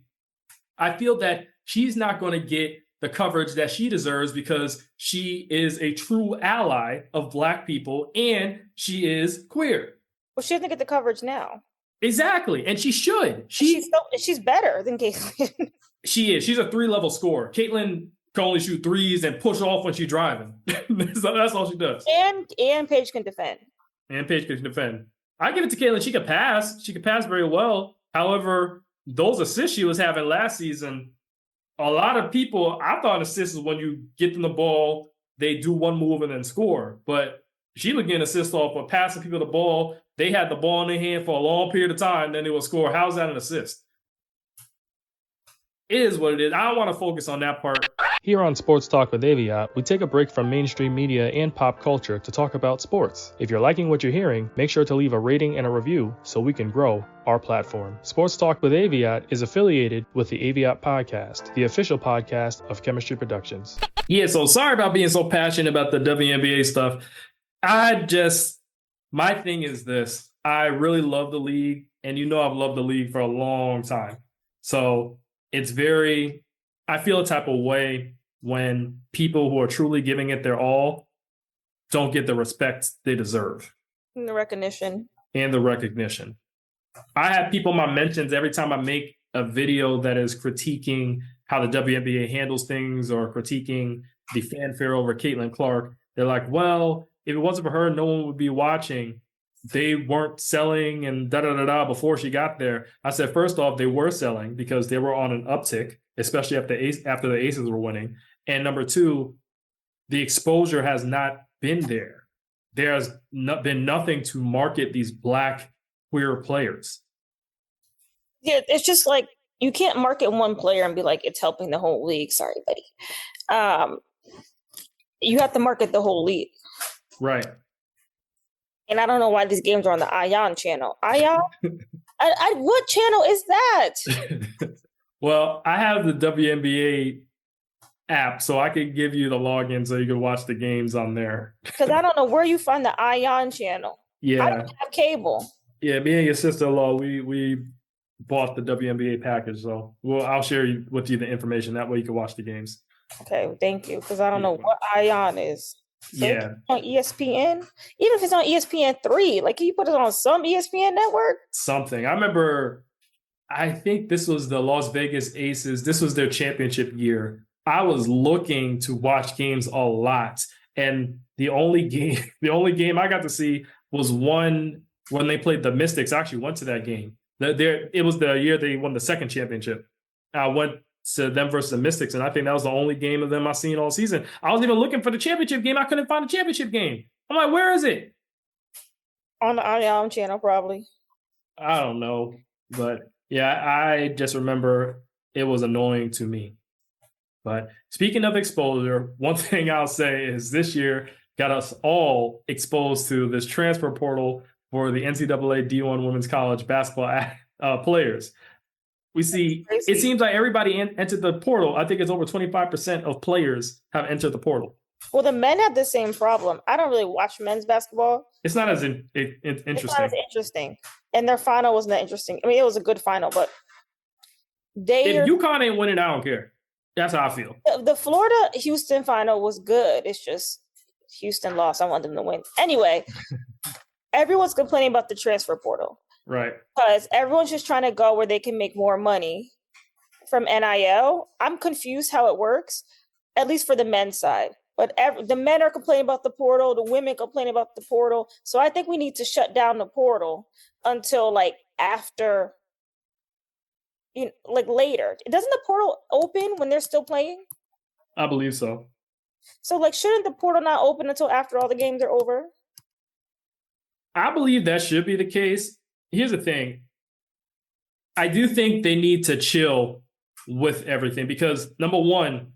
I feel that she's not going to get the coverage that she deserves because she is a true ally of Black people and she is queer. Well, she doesn't get the coverage now. Exactly. And she should. She's better than Caitlyn. She is. She's a 3-level scorer. Caitlyn can only shoot threes and push off when she's driving. So that's all she does. And Paige can defend. And Paige can defend. I give it to Caitlyn. She could pass. She could pass very well. However, those assists she was having last season, a lot of people, I thought assists is when you get them the ball, they do one move and then score. But she was getting assists off of passing people the ball. They had the ball in their hand for a long period of time, then they will score. How's that an assist? It is what it is. I don't want to focus on that part. Here on Sports Talk with AVIOT, we take a break from mainstream media and pop culture to talk about sports. If you're liking what you're hearing, make sure to leave a rating and a review so we can grow our platform. Sports Talk with AVIOT is affiliated with the AVIOT Podcast, the official podcast of Chemistry Productions. Yeah, so sorry about being so passionate about the WNBA stuff. My thing is this. I really love the league, and I've loved the league for a long time. So I feel a type of way when people who are truly giving it their all don't get the respect they deserve. And the recognition. I have people in my mentions every time I make a video that is critiquing how the WNBA handles things or critiquing the fanfare over Caitlin Clark. They're like, well, if it wasn't for her, no one would be watching. They weren't selling and da-da-da-da before she got there. I said, first off, they were selling because they were on an uptick, especially after the Aces were winning. And number two, the exposure has not been there. There's been nothing to market these Black queer players. Yeah, it's just like you can't market one player and be like, it's helping the whole league. Sorry, buddy. You have to market the whole league. Right. And I don't know why these games are on the ION channel. ION? What channel is that? Well, I have the WNBA app, so I could give you the login so you can watch the games on there. Because I don't know where you find the ION channel. Yeah. I don't have cable. Yeah, me and your sister-in-law, we bought the WNBA package, so I'll share with you the information. That way you can watch the games. Okay, thank you, because I don't know what ION is. So yeah. On ESPN? Even if it's on ESPN3, like, can you put it on some ESPN network? Something. I think this was the Las Vegas Aces. This was their championship year. I was looking to watch games a lot. And the only game I got to see was one when they played the Mystics. I actually went to that game. It was the year they won the second championship. I went to them versus the Mystics, and I think that was the only game of them I seen all season. I was even looking for the championship game. I couldn't find the championship game. I'm like, where is it? On the ION channel, probably. I don't know. But yeah, I just remember it was annoying to me. But speaking of exposure, one thing I'll say is this year got us all exposed to this transfer portal for the NCAA D1 Women's College basketball players. We see, it seems like everybody entered the portal. I think it's over 25% of players have entered the portal. Well, the men have the same problem. I don't really watch men's basketball. It's not as interesting. It's not as interesting. And their final wasn't that interesting. I mean, it was a good final, but if UConn ain't winning, I don't care. That's how I feel. The Florida-Houston final was good. It's just Houston lost. I want them to win. Anyway, everyone's complaining about the transfer portal. Right. Because everyone's just trying to go where they can make more money from NIL. I'm confused how it works, at least for the men's side. But the men are complaining about the portal. The women complaining about the portal. So I think we need to shut down the portal until like after, like later. Doesn't the portal open when they're still playing? I believe so. So like, shouldn't the portal not open until after all the games are over? I believe that should be the case. Here's the thing. I do think they need to chill with everything because, number one,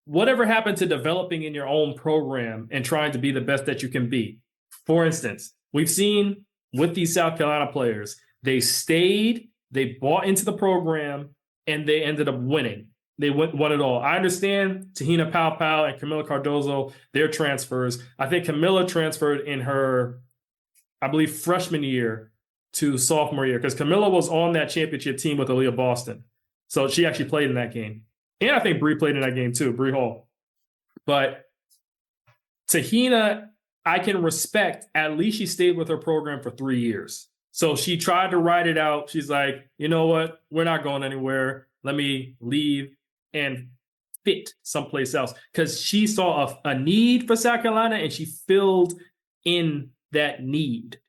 whatever happened to developing in your own program and trying to be the best that you can be? For instance, we've seen with these South Carolina players, they stayed, they bought into the program, and they ended up winning. They won it all. I understand Tahina Pau and Camila Cardozo, their transfers. I think Camila transferred in her, I believe, freshman year to sophomore year because Camila was on that championship team with Aaliyah Boston. So she actually played in that game. And I think Bree played in that game too, Bree Hall. But Tahina, I can respect, at least she stayed with her program for 3 years. So she tried to ride it out. She's like, you know what? We're not going anywhere. Let me leave and fit someplace else. Because she saw a need for South Carolina and she filled in that need.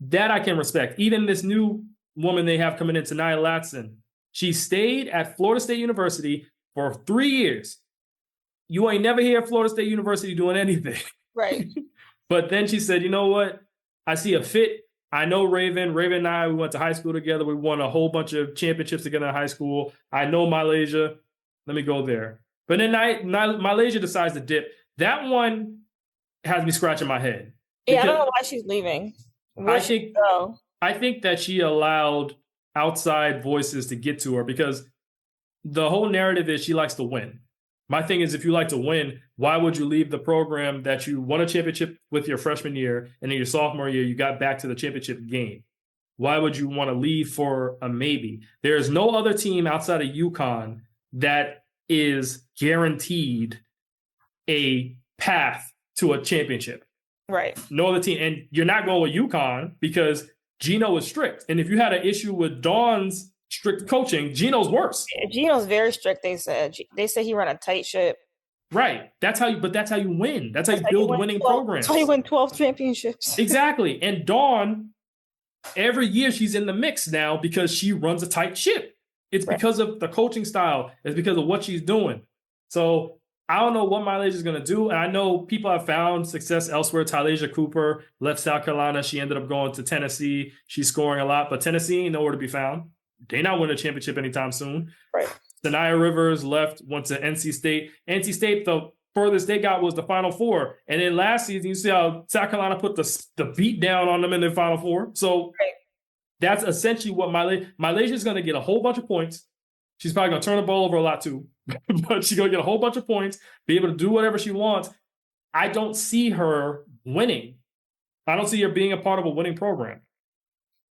That I can respect. Even this new woman they have coming in, Tanaya Latson, she stayed at Florida State University for 3 years. You ain't never hear Florida State University doing anything. Right. But then she said, you know what? I see a fit. I know Raven. Raven and I, we went to high school together. We won a whole bunch of championships together in high school. I know Malaysia. Let me go there. But then Malaysia decides to dip. That one has me scratching my head. Yeah, I don't know why she's leaving. I think that she allowed outside voices to get to her because the whole narrative is she likes to win. My thing is, if you like to win, why would you leave the program that you won a championship with your freshman year and in your sophomore year, you got back to the championship game? Why would you want to leave for a maybe? There is no other team outside of UConn that is guaranteed a path to a championship. Right. No other team. And you're not going with UConn because Gino is strict. And if you had an issue with Dawn's strict coaching, Gino's worse. Gino's very strict, they said. They said he ran a tight ship. Right. That's how you win. That's how you build winning programs. That's how you win 12 championships. Exactly. And Dawn, every year she's in the mix now because she runs a tight ship. It's because of the coaching style. It's because of what she's doing. So I don't know what Malaysia is going to do. And I know people have found success elsewhere. Tylasia Cooper left South Carolina. She ended up going to Tennessee. She's scoring a lot, but Tennessee ain't nowhere to be found. They not win a championship anytime soon. Right. Sanaya Rivers left, went to NC State. NC State, the furthest they got was the Final Four. And then last season, you see how South Carolina put the beat down on them in the Final Four. So that's essentially what Malaysia is going to get a whole bunch of points. She's probably going to turn the ball over a lot too. But she's going to get a whole bunch of points, be able to do whatever she wants. I don't see her winning. I don't see her being a part of a winning program.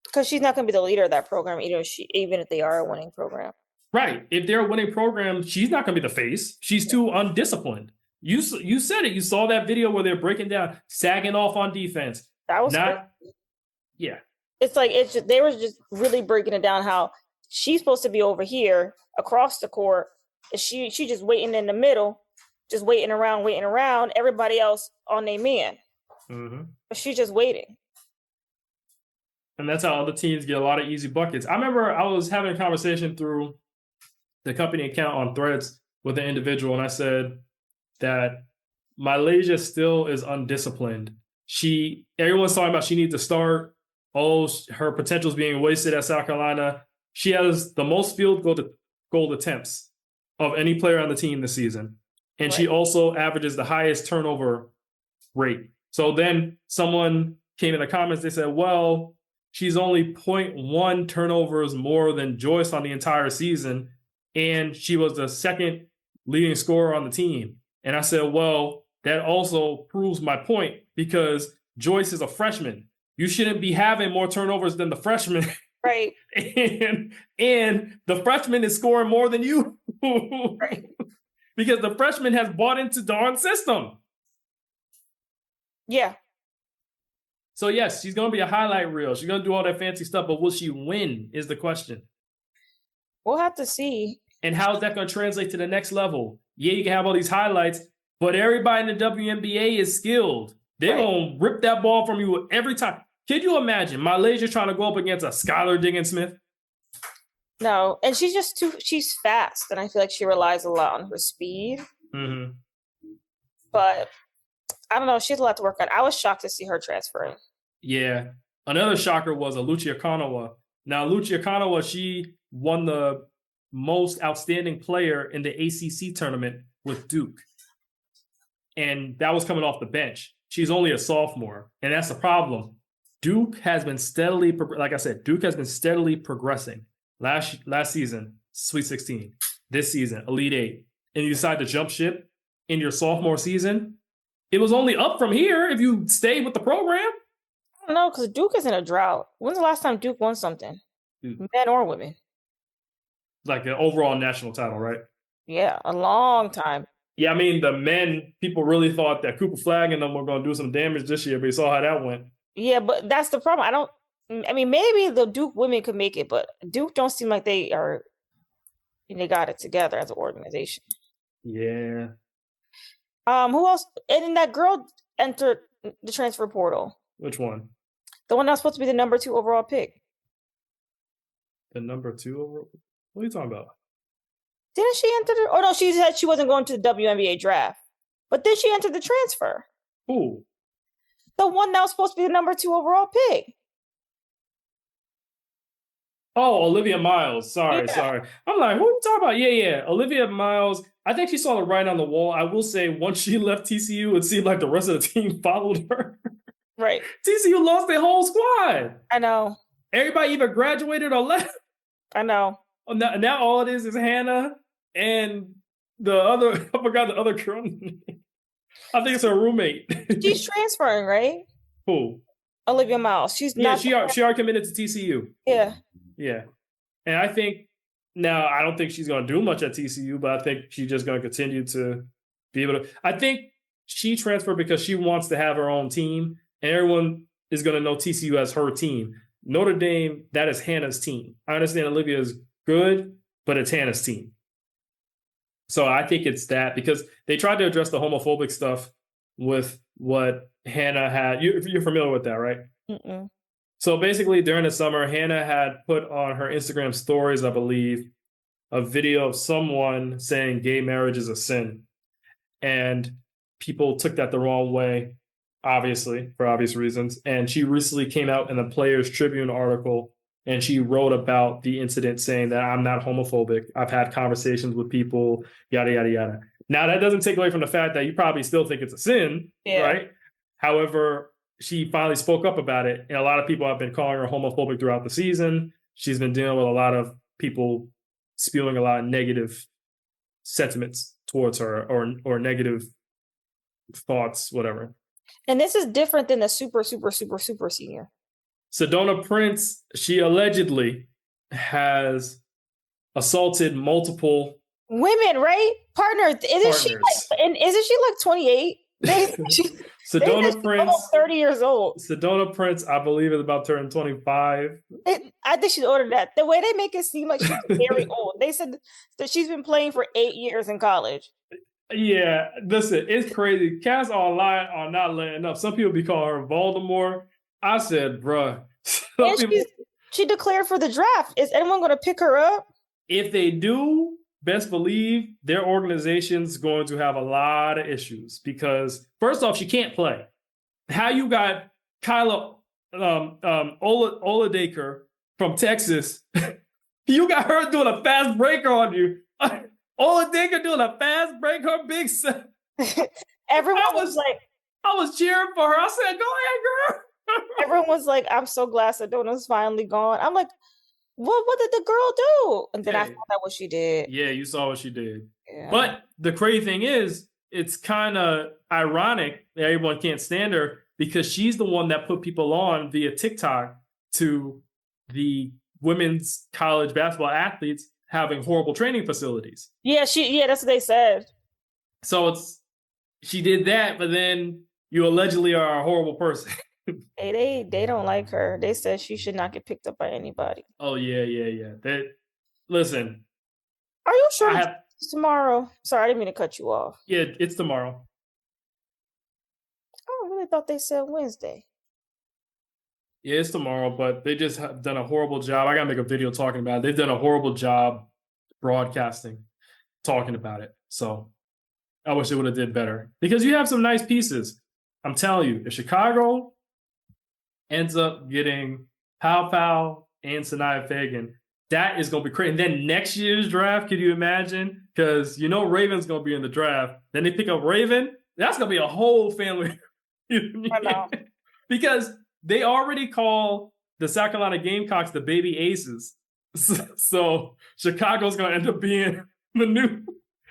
Because she's not going to be the leader of that program, even if they are a winning program. Right. If they're a winning program, she's not going to be the face. She's too undisciplined. You said it. You saw that video where they're breaking down, sagging off on defense. That was yeah. It's like they were just really breaking it down how she's supposed to be over here across the court. She just waiting in the middle, just waiting around. Everybody else on their man. Mm-hmm. But she's just waiting. And that's how other teams get a lot of easy buckets. I remember I was having a conversation through the company account on Threads with an individual, and I said that Malaysia still is undisciplined. Everyone's talking about she needs to start. Oh, her potential is being wasted at South Carolina. She has the most field goal attempts of any player on the team this season. And she also averages the highest turnover rate. So then someone came in the comments, they said, well, she's only 0.1 turnovers more than Joyce on the entire season, and she was the second leading scorer on the team. And I said, well, that also proves my point because Joyce is a freshman. You shouldn't be having more turnovers than the freshman. Right. and the freshman is scoring more than you. Right. Because the freshman has bought into Dawn's system. Yeah. So yes, she's going to be a highlight reel. She's going to do all that fancy stuff, but will she win is the question. We'll have to see. And how is that going to translate to the next level? Yeah, you can have all these highlights, but everybody in the WNBA is skilled. They're going to rip that ball from you every time. Could you imagine Malaysia trying to go up against a Skylar Diggins-Smith? No, and she's fast, and I feel like she relies a lot on her speed. Mm-hmm. But I don't know. She has a lot to work on. I was shocked to see her transferring. Yeah. Another shocker was Alucia Kanawa. Now, Alucia Kanawa, she won the most outstanding player in the ACC tournament with Duke. And that was coming off the bench. She's only a sophomore, and that's the problem. Duke has been steadily, like I said, Duke has been steadily progressing. Last season, Sweet 16. This season, Elite 8. And you decide to jump ship in your sophomore season. It was only up from here if you stayed with the program. I don't know, because Duke is in a drought. When's the last time Duke won something? Men or women? Like an overall national title, right? Yeah, a long time. Yeah, I mean, the men, people really thought that Cooper Flagg and them were going to do some damage this year, but you saw how that went. Yeah, but that's the problem. I mean, maybe the Duke women could make it, but Duke don't seem like they got it together as an organization. Yeah. Who else? And then that girl entered the transfer portal. Which one? The one that was supposed to be the number 2 overall pick. The number 2 overall? What are you talking about? Didn't she enter the? Oh no, she said she wasn't going to the WNBA draft, but then she entered the transfer. Who? The one that was supposed to be the number 2 overall pick. Oh, Olivia Miles. Sorry. I'm like, who are you talking about? Yeah. Olivia Miles. I think she saw the writing on the wall. I will say, once she left TCU, it seemed like the rest of the team followed her. Right. TCU lost their whole squad. I know. Everybody either graduated or left. I know. Now all it is Hannah and the other, I forgot the other girl. I think it's her roommate. She's transferring, right? Who? Olivia Miles. She's not. She already committed to TCU. Yeah. Yeah. And I think now, I don't think she's going to do much at TCU, but I think she's just going to continue to be able to. I think she transferred because she wants to have her own team, and everyone is going to know TCU as her team. Notre Dame, that is Hannah's team. I understand Olivia is good, but it's Hannah's team. So I think it's that, because they tried to address the homophobic stuff with what Hannah had. You're familiar with that, right? Mm-mm. So basically, during the summer, Hannah had put on her Instagram stories, I believe, a video of someone saying gay marriage is a sin. And people took that the wrong way, obviously, for obvious reasons. And she recently came out in a Players Tribune article, and she wrote about the incident, saying that I'm not homophobic. I've had conversations with people, yada, yada, yada. Now, that doesn't take away from the fact that you probably still think it's a sin, right? However, she finally spoke up about it, and a lot of people have been calling her homophobic throughout the season. She's been dealing with a lot of people spewing a lot of negative sentiments towards her, or negative thoughts, whatever. And this is different than the super senior. Sedona Prince, she allegedly has assaulted multiple women, right? Partners. Isn't she like 28? Sedona Prince, almost 30 years old. Sedona Prince, I believe, is about to turn 25. I think she's older than that. The way they make it seem like she's very old. They said that she's been playing for 8 years in college. Yeah, listen, it's crazy. Cats online are not letting up. Some people be calling her Voldemort. I said, bruh. She declared for the draft. Is anyone going to pick her up? If they do, best believe their organization's going to have a lot of issues, because first off, she can't play. How you got Kyla Oladaker from Texas, you got her doing a fast break on you. Oladaker doing a fast break, her big son. Everyone was like, I was cheering for her. I said, go ahead, girl. Everyone was like, I'm so glad Sedona's finally gone. I'm like, what did the girl do? And then I found out what she did. Yeah, you saw what she did. Yeah. But the crazy thing is, it's kind of ironic that everyone can't stand her, because she's the one that put people on via TikTok to the women's college basketball athletes having horrible training facilities. Yeah, that's what they said. So she did that, but then you allegedly are a horrible person. Hey, they don't like her. They said she should not get picked up by anybody. Oh yeah. Listen. Are you sure it's tomorrow? Sorry, I didn't mean to cut you off. Yeah, it's tomorrow. I really thought they said Wednesday. Yeah, it's tomorrow, but they just have done a horrible job. I gotta make a video talking about it. They've done a horrible job broadcasting, talking about it. So I wish they would have did better, because you have some nice pieces. I'm telling you, if Chicago ends up getting Pow and Sanaya Fagan, that is going to be crazy. And then next year's draft, can you imagine? Because Raven's going to be in the draft. Then they pick up Raven. That's going to be a whole family reunion. I know. Because they already call the South Carolina Gamecocks the baby aces. So Chicago's going to end up being the new,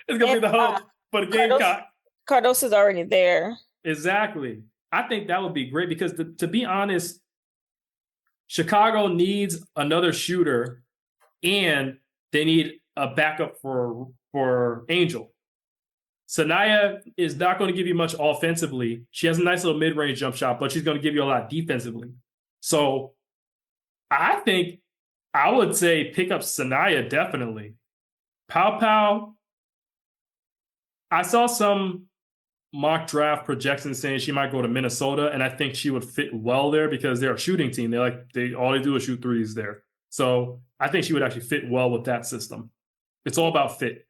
it's going to be the hub for the Gamecock. Cardoso's already there. Exactly. I think that would be great, because to be honest, Chicago needs another shooter, and they need a backup for Angel. Sanaya is not going to give you much offensively. She has a nice little mid-range jump shot, but she's going to give you a lot defensively. So I think I would say pick up Sanaya definitely. Pow, I saw some mock draft projections saying she might go to Minnesota, and I think she would fit well there because they're a shooting team. All they do is shoot threes there. So I think she would actually fit well with that system. It's all about fit.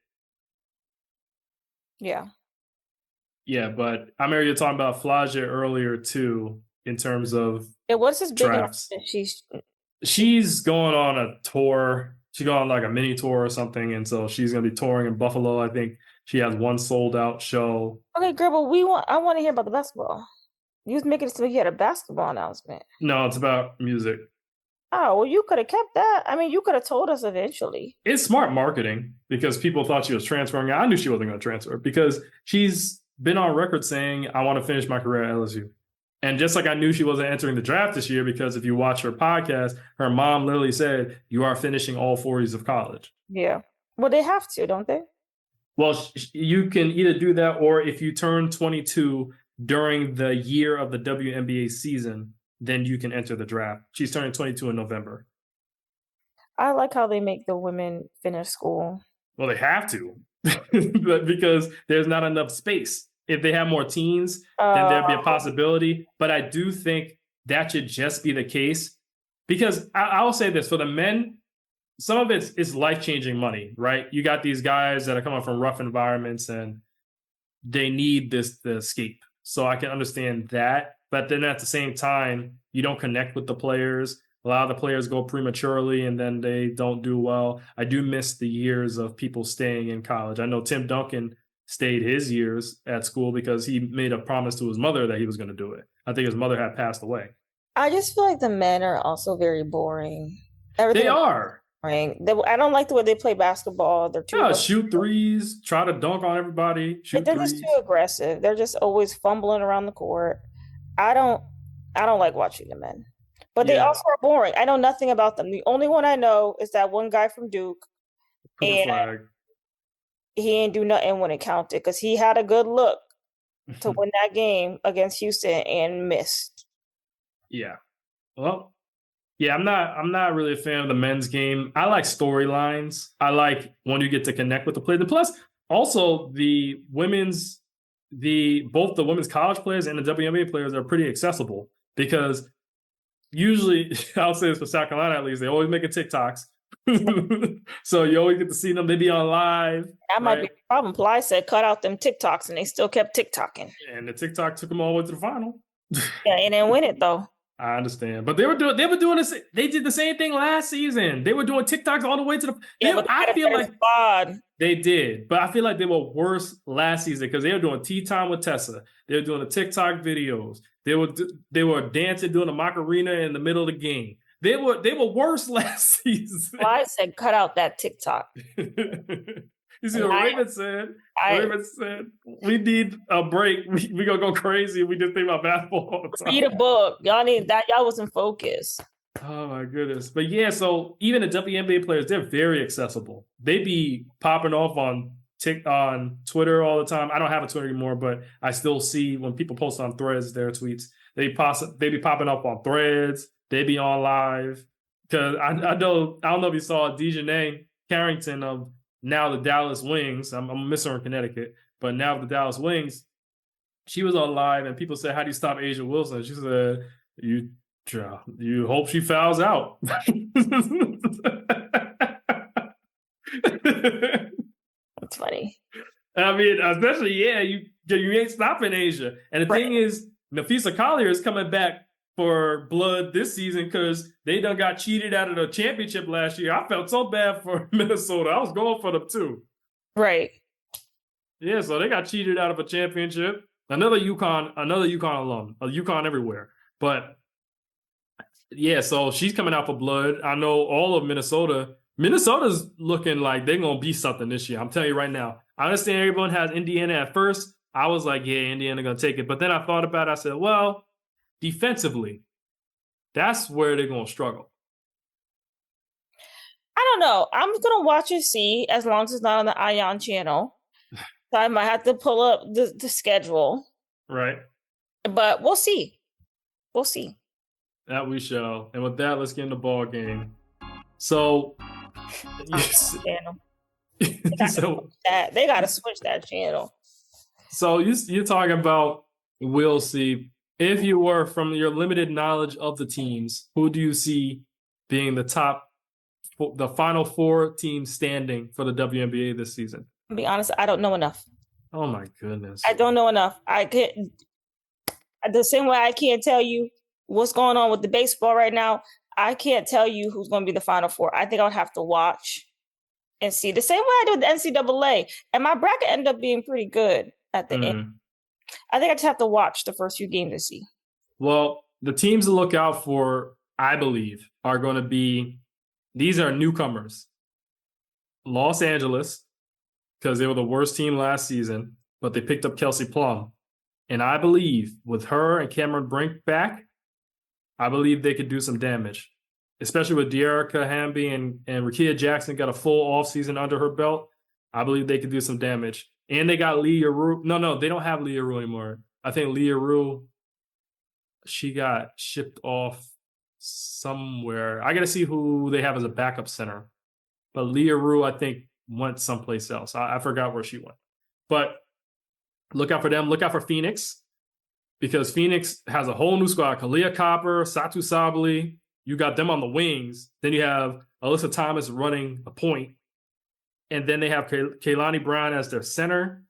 Yeah. Yeah, but I remember you talking about Flaja earlier too, in terms of What's his big drafts. She's going on a tour. She's going on like a mini tour or something, and so she's going to be touring in Buffalo. I think she has one sold out show. Okay, girl, but I want to hear about the basketball. You was making it so you had a basketball announcement. No, it's about music. Oh, well, you could have kept that. I mean, you could have told us eventually. It's smart marketing because people thought she was transferring. I knew she wasn't going to transfer because she's been on record saying, I want to finish my career at LSU. And just like I knew she wasn't entering the draft this year, because if you watch her podcast, her mom literally said, you are finishing all 4 years of college. Yeah. Well, they have to, don't they? Well, you can either do that, or if you turn 22 during the year of the WNBA season, then you can enter the draft. She's turning 22 in November. I like how they make the women finish school. Well, they have to, but because there's not enough space. If they have more teens, then there'd be a possibility. But I do think that should just be the case, because I'll say this, for the men, some of it is life-changing money, right? You got these guys that are coming from rough environments and they need the escape. So I can understand that. But then at the same time, you don't connect with the players. A lot of the players go prematurely and then they don't do well. I do miss the years of people staying in college. I know Tim Duncan stayed his years at school because he made a promise to his mother that he was going to do it. I think his mother had passed away. I just feel like the men are also very boring. They are. Boring. I don't like the way they play basketball. They're too shoot threes, try to dunk on everybody. They're just too aggressive. They're just always fumbling around the court. I don't like watching the men. But they also are boring. I know nothing about them. The only one I know is that one guy from Duke. And he ain't do nothing when it counted because he had a good look to win that game against Houston and missed. Yeah. Well, yeah, I'm not really a fan of the men's game. I like storylines. I like when you get to connect with the players. Plus, also both the women's college players and the WNBA players are pretty accessible, because usually, I'll say this for South Carolina at least, they always making TikToks. So you always get to see them. They be on live. That might be the problem. Ply said cut out them TikToks, and they still kept TikToking. And the TikTok took them all the way to the final. Yeah, and didn't win it though. I understand, but they were doing this. They did the same thing last season. They were doing TikToks all the way to the. I feel like they did, but I feel like they were worse last season because they were doing tea time with Tessa. They were doing the TikTok videos. They were dancing, doing the Macarena in the middle of the game. They were worse last season. Well, I said cut out that TikTok. You see what Raven said? Raven said, we need a break. We gonna go crazy. We just think about basketball all the time. Read a book. Y'all need that. Y'all wasn't focused. Oh my goodness. But yeah, so even the WNBA players, they're very accessible. They be popping off on Twitter all the time. I don't have a Twitter anymore, but I still see when people post on Threads their tweets. They be popping up on Threads. They be on live. Because I don't know if you saw Dejanay Carrington of now the Dallas Wings. I'm missing her in Connecticut, but now the Dallas Wings, she was on live and people said, how do you stop Asia Wilson? She said, you hope she fouls out. That's funny. I mean, especially, you ain't stopping Asia. And the thing is, Nafisa Collier is coming back for blood this season because they done got cheated out of the championship last year. I felt so bad for Minnesota. I was going for them too. Right. Yeah, so they got cheated out of a championship. Another UConn alum, a UConn everywhere. But yeah, so she's coming out for blood. I know all of Minnesota. Minnesota's looking like they're going to be something this year. I'm telling you right now. I understand everyone has Indiana at first. I was like, yeah, Indiana going to take it. But then I thought about it. I said, well, defensively, that's where they're going to struggle. I don't know. I'm gonna watch and see as long as it's not on the Ion channel. So I might have to pull up the schedule. Right. But we'll see. We'll see. That we shall. And with that, let's get in the ball game. So, Channel. so They gotta switch that channel. So you're talking about, we'll see. If you were, from your limited knowledge of the teams, who do you see being the final 4 teams standing for the WNBA this season? To be honest, I don't know enough. Oh my goodness. I don't know enough. I can't. The same way I can't tell you what's going on with the baseball right now, I can't tell you who's going to be the final 4. I think I would have to watch and see. The same way I do with the NCAA. And my bracket ended up being pretty good at the end. I think I just have to watch the first few games to see. Well, the teams to look out for, I believe, are going to be, these are newcomers. Los Angeles, because they were the worst team last season, but they picked up Kelsey Plum. And I believe with her and Cameron Brink back, I believe they could do some damage, especially with De'Erica Hamby and Rakia Jackson got a full offseason under her belt. I believe they could do some damage. And they got Leah Rue. No, they don't have Leah Rue anymore. I think Leah Rue, she got shipped off somewhere. I got to see who they have as a backup center. But Leah Rue, I think, went someplace else. I forgot where she went. But look out for them. Look out for Phoenix, because Phoenix has a whole new squad. Kalia Copper, Satu Sabali. You got them on the wings. Then you have Alyssa Thomas running a point. And then they have Kaylani Brown as their center.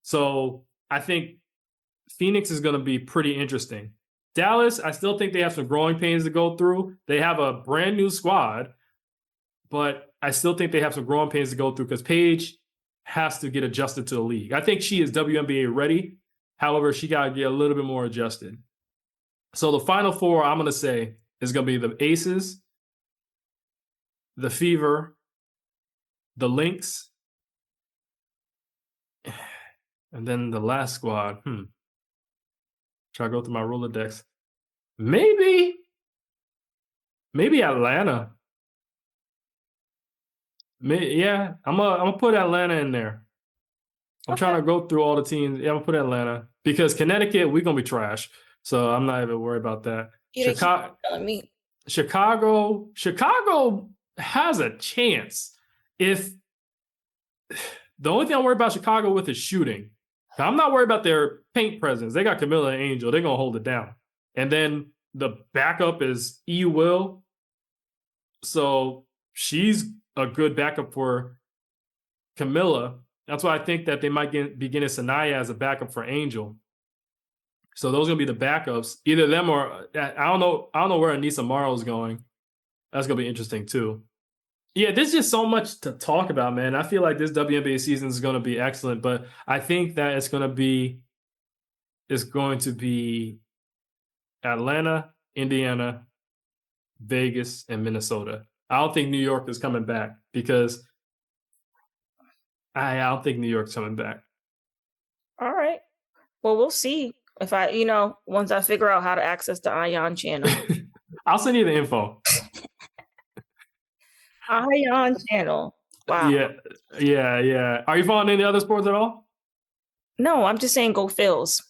So I think Phoenix is going to be pretty interesting. Dallas, I still think they have some growing pains to go through. They have a brand new squad, but I still think they have some growing pains to go through because Paige has to get adjusted to the league. I think she is WNBA ready. However, she got to get a little bit more adjusted. So the final 4, I'm going to say, is going to be the Aces, the Fever, the Lynx, and then the last squad. Try to go through my Rolodex. Maybe Atlanta. Yeah, I'm gonna put Atlanta in there. I'm trying to go through all the teams. Yeah, I'm gonna put Atlanta because Connecticut, we're gonna be trash. So I'm not even worried about that. Chicago has a chance. If the only thing I'm worried about Chicago with is shooting. I'm not worried about their paint presence. They got Camilla and Angel. They're going to hold it down. And then the backup is E. Will. So she's a good backup for Camilla. That's why I think that they might be getting Sanaya as a backup for Angel. So those are going to be the backups. Either them or I don't know where Anissa Morrow is going. That's going to be interesting too. Yeah, there's just so much to talk about, man. I feel like this WNBA season is going to be excellent, but I think that it's going to be Atlanta, Indiana, Vegas, and Minnesota. I don't think New York is coming back because I don't think New York's coming back. All right. Well, we'll see if once I figure out how to access the Ion channel. I'll send you the info. Ion channel. Wow. Yeah. Are you following any other sports at all? No, I'm just saying go Phils.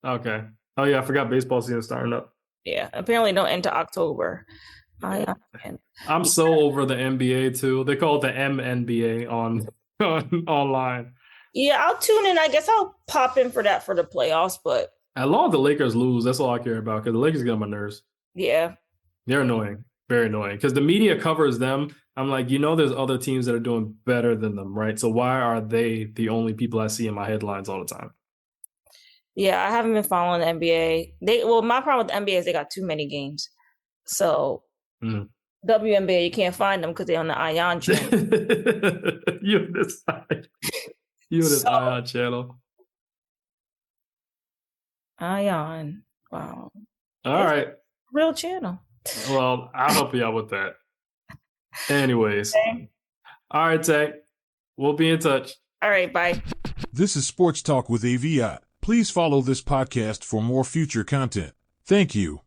Okay. Oh yeah, I forgot baseball season starting up. Yeah, apparently don't end to October. I'm so over the NBA too. They call it the MNBA on online. Yeah, I'll tune in. I guess I'll pop in for that for the playoffs, but as long as the Lakers lose, that's all I care about because the Lakers get on my nerves. Yeah. They're annoying. Very annoying because the media covers them. I'm like, there's other teams that are doing better than them, right? So why are they the only people I see in my headlines all the time? Yeah, I haven't been following the NBA. My problem with the NBA is they got too many games. So WNBA, you can't find them because they're on the Ion channel. You on this side. You on this Ion channel. Ion. Wow. All right. Real channel. Well, I'll help you out with that. Anyways. Okay. All right, Tay. We'll be in touch. All right, bye. This is Sports Talk with AVIOT. Please follow this podcast for more future content. Thank you.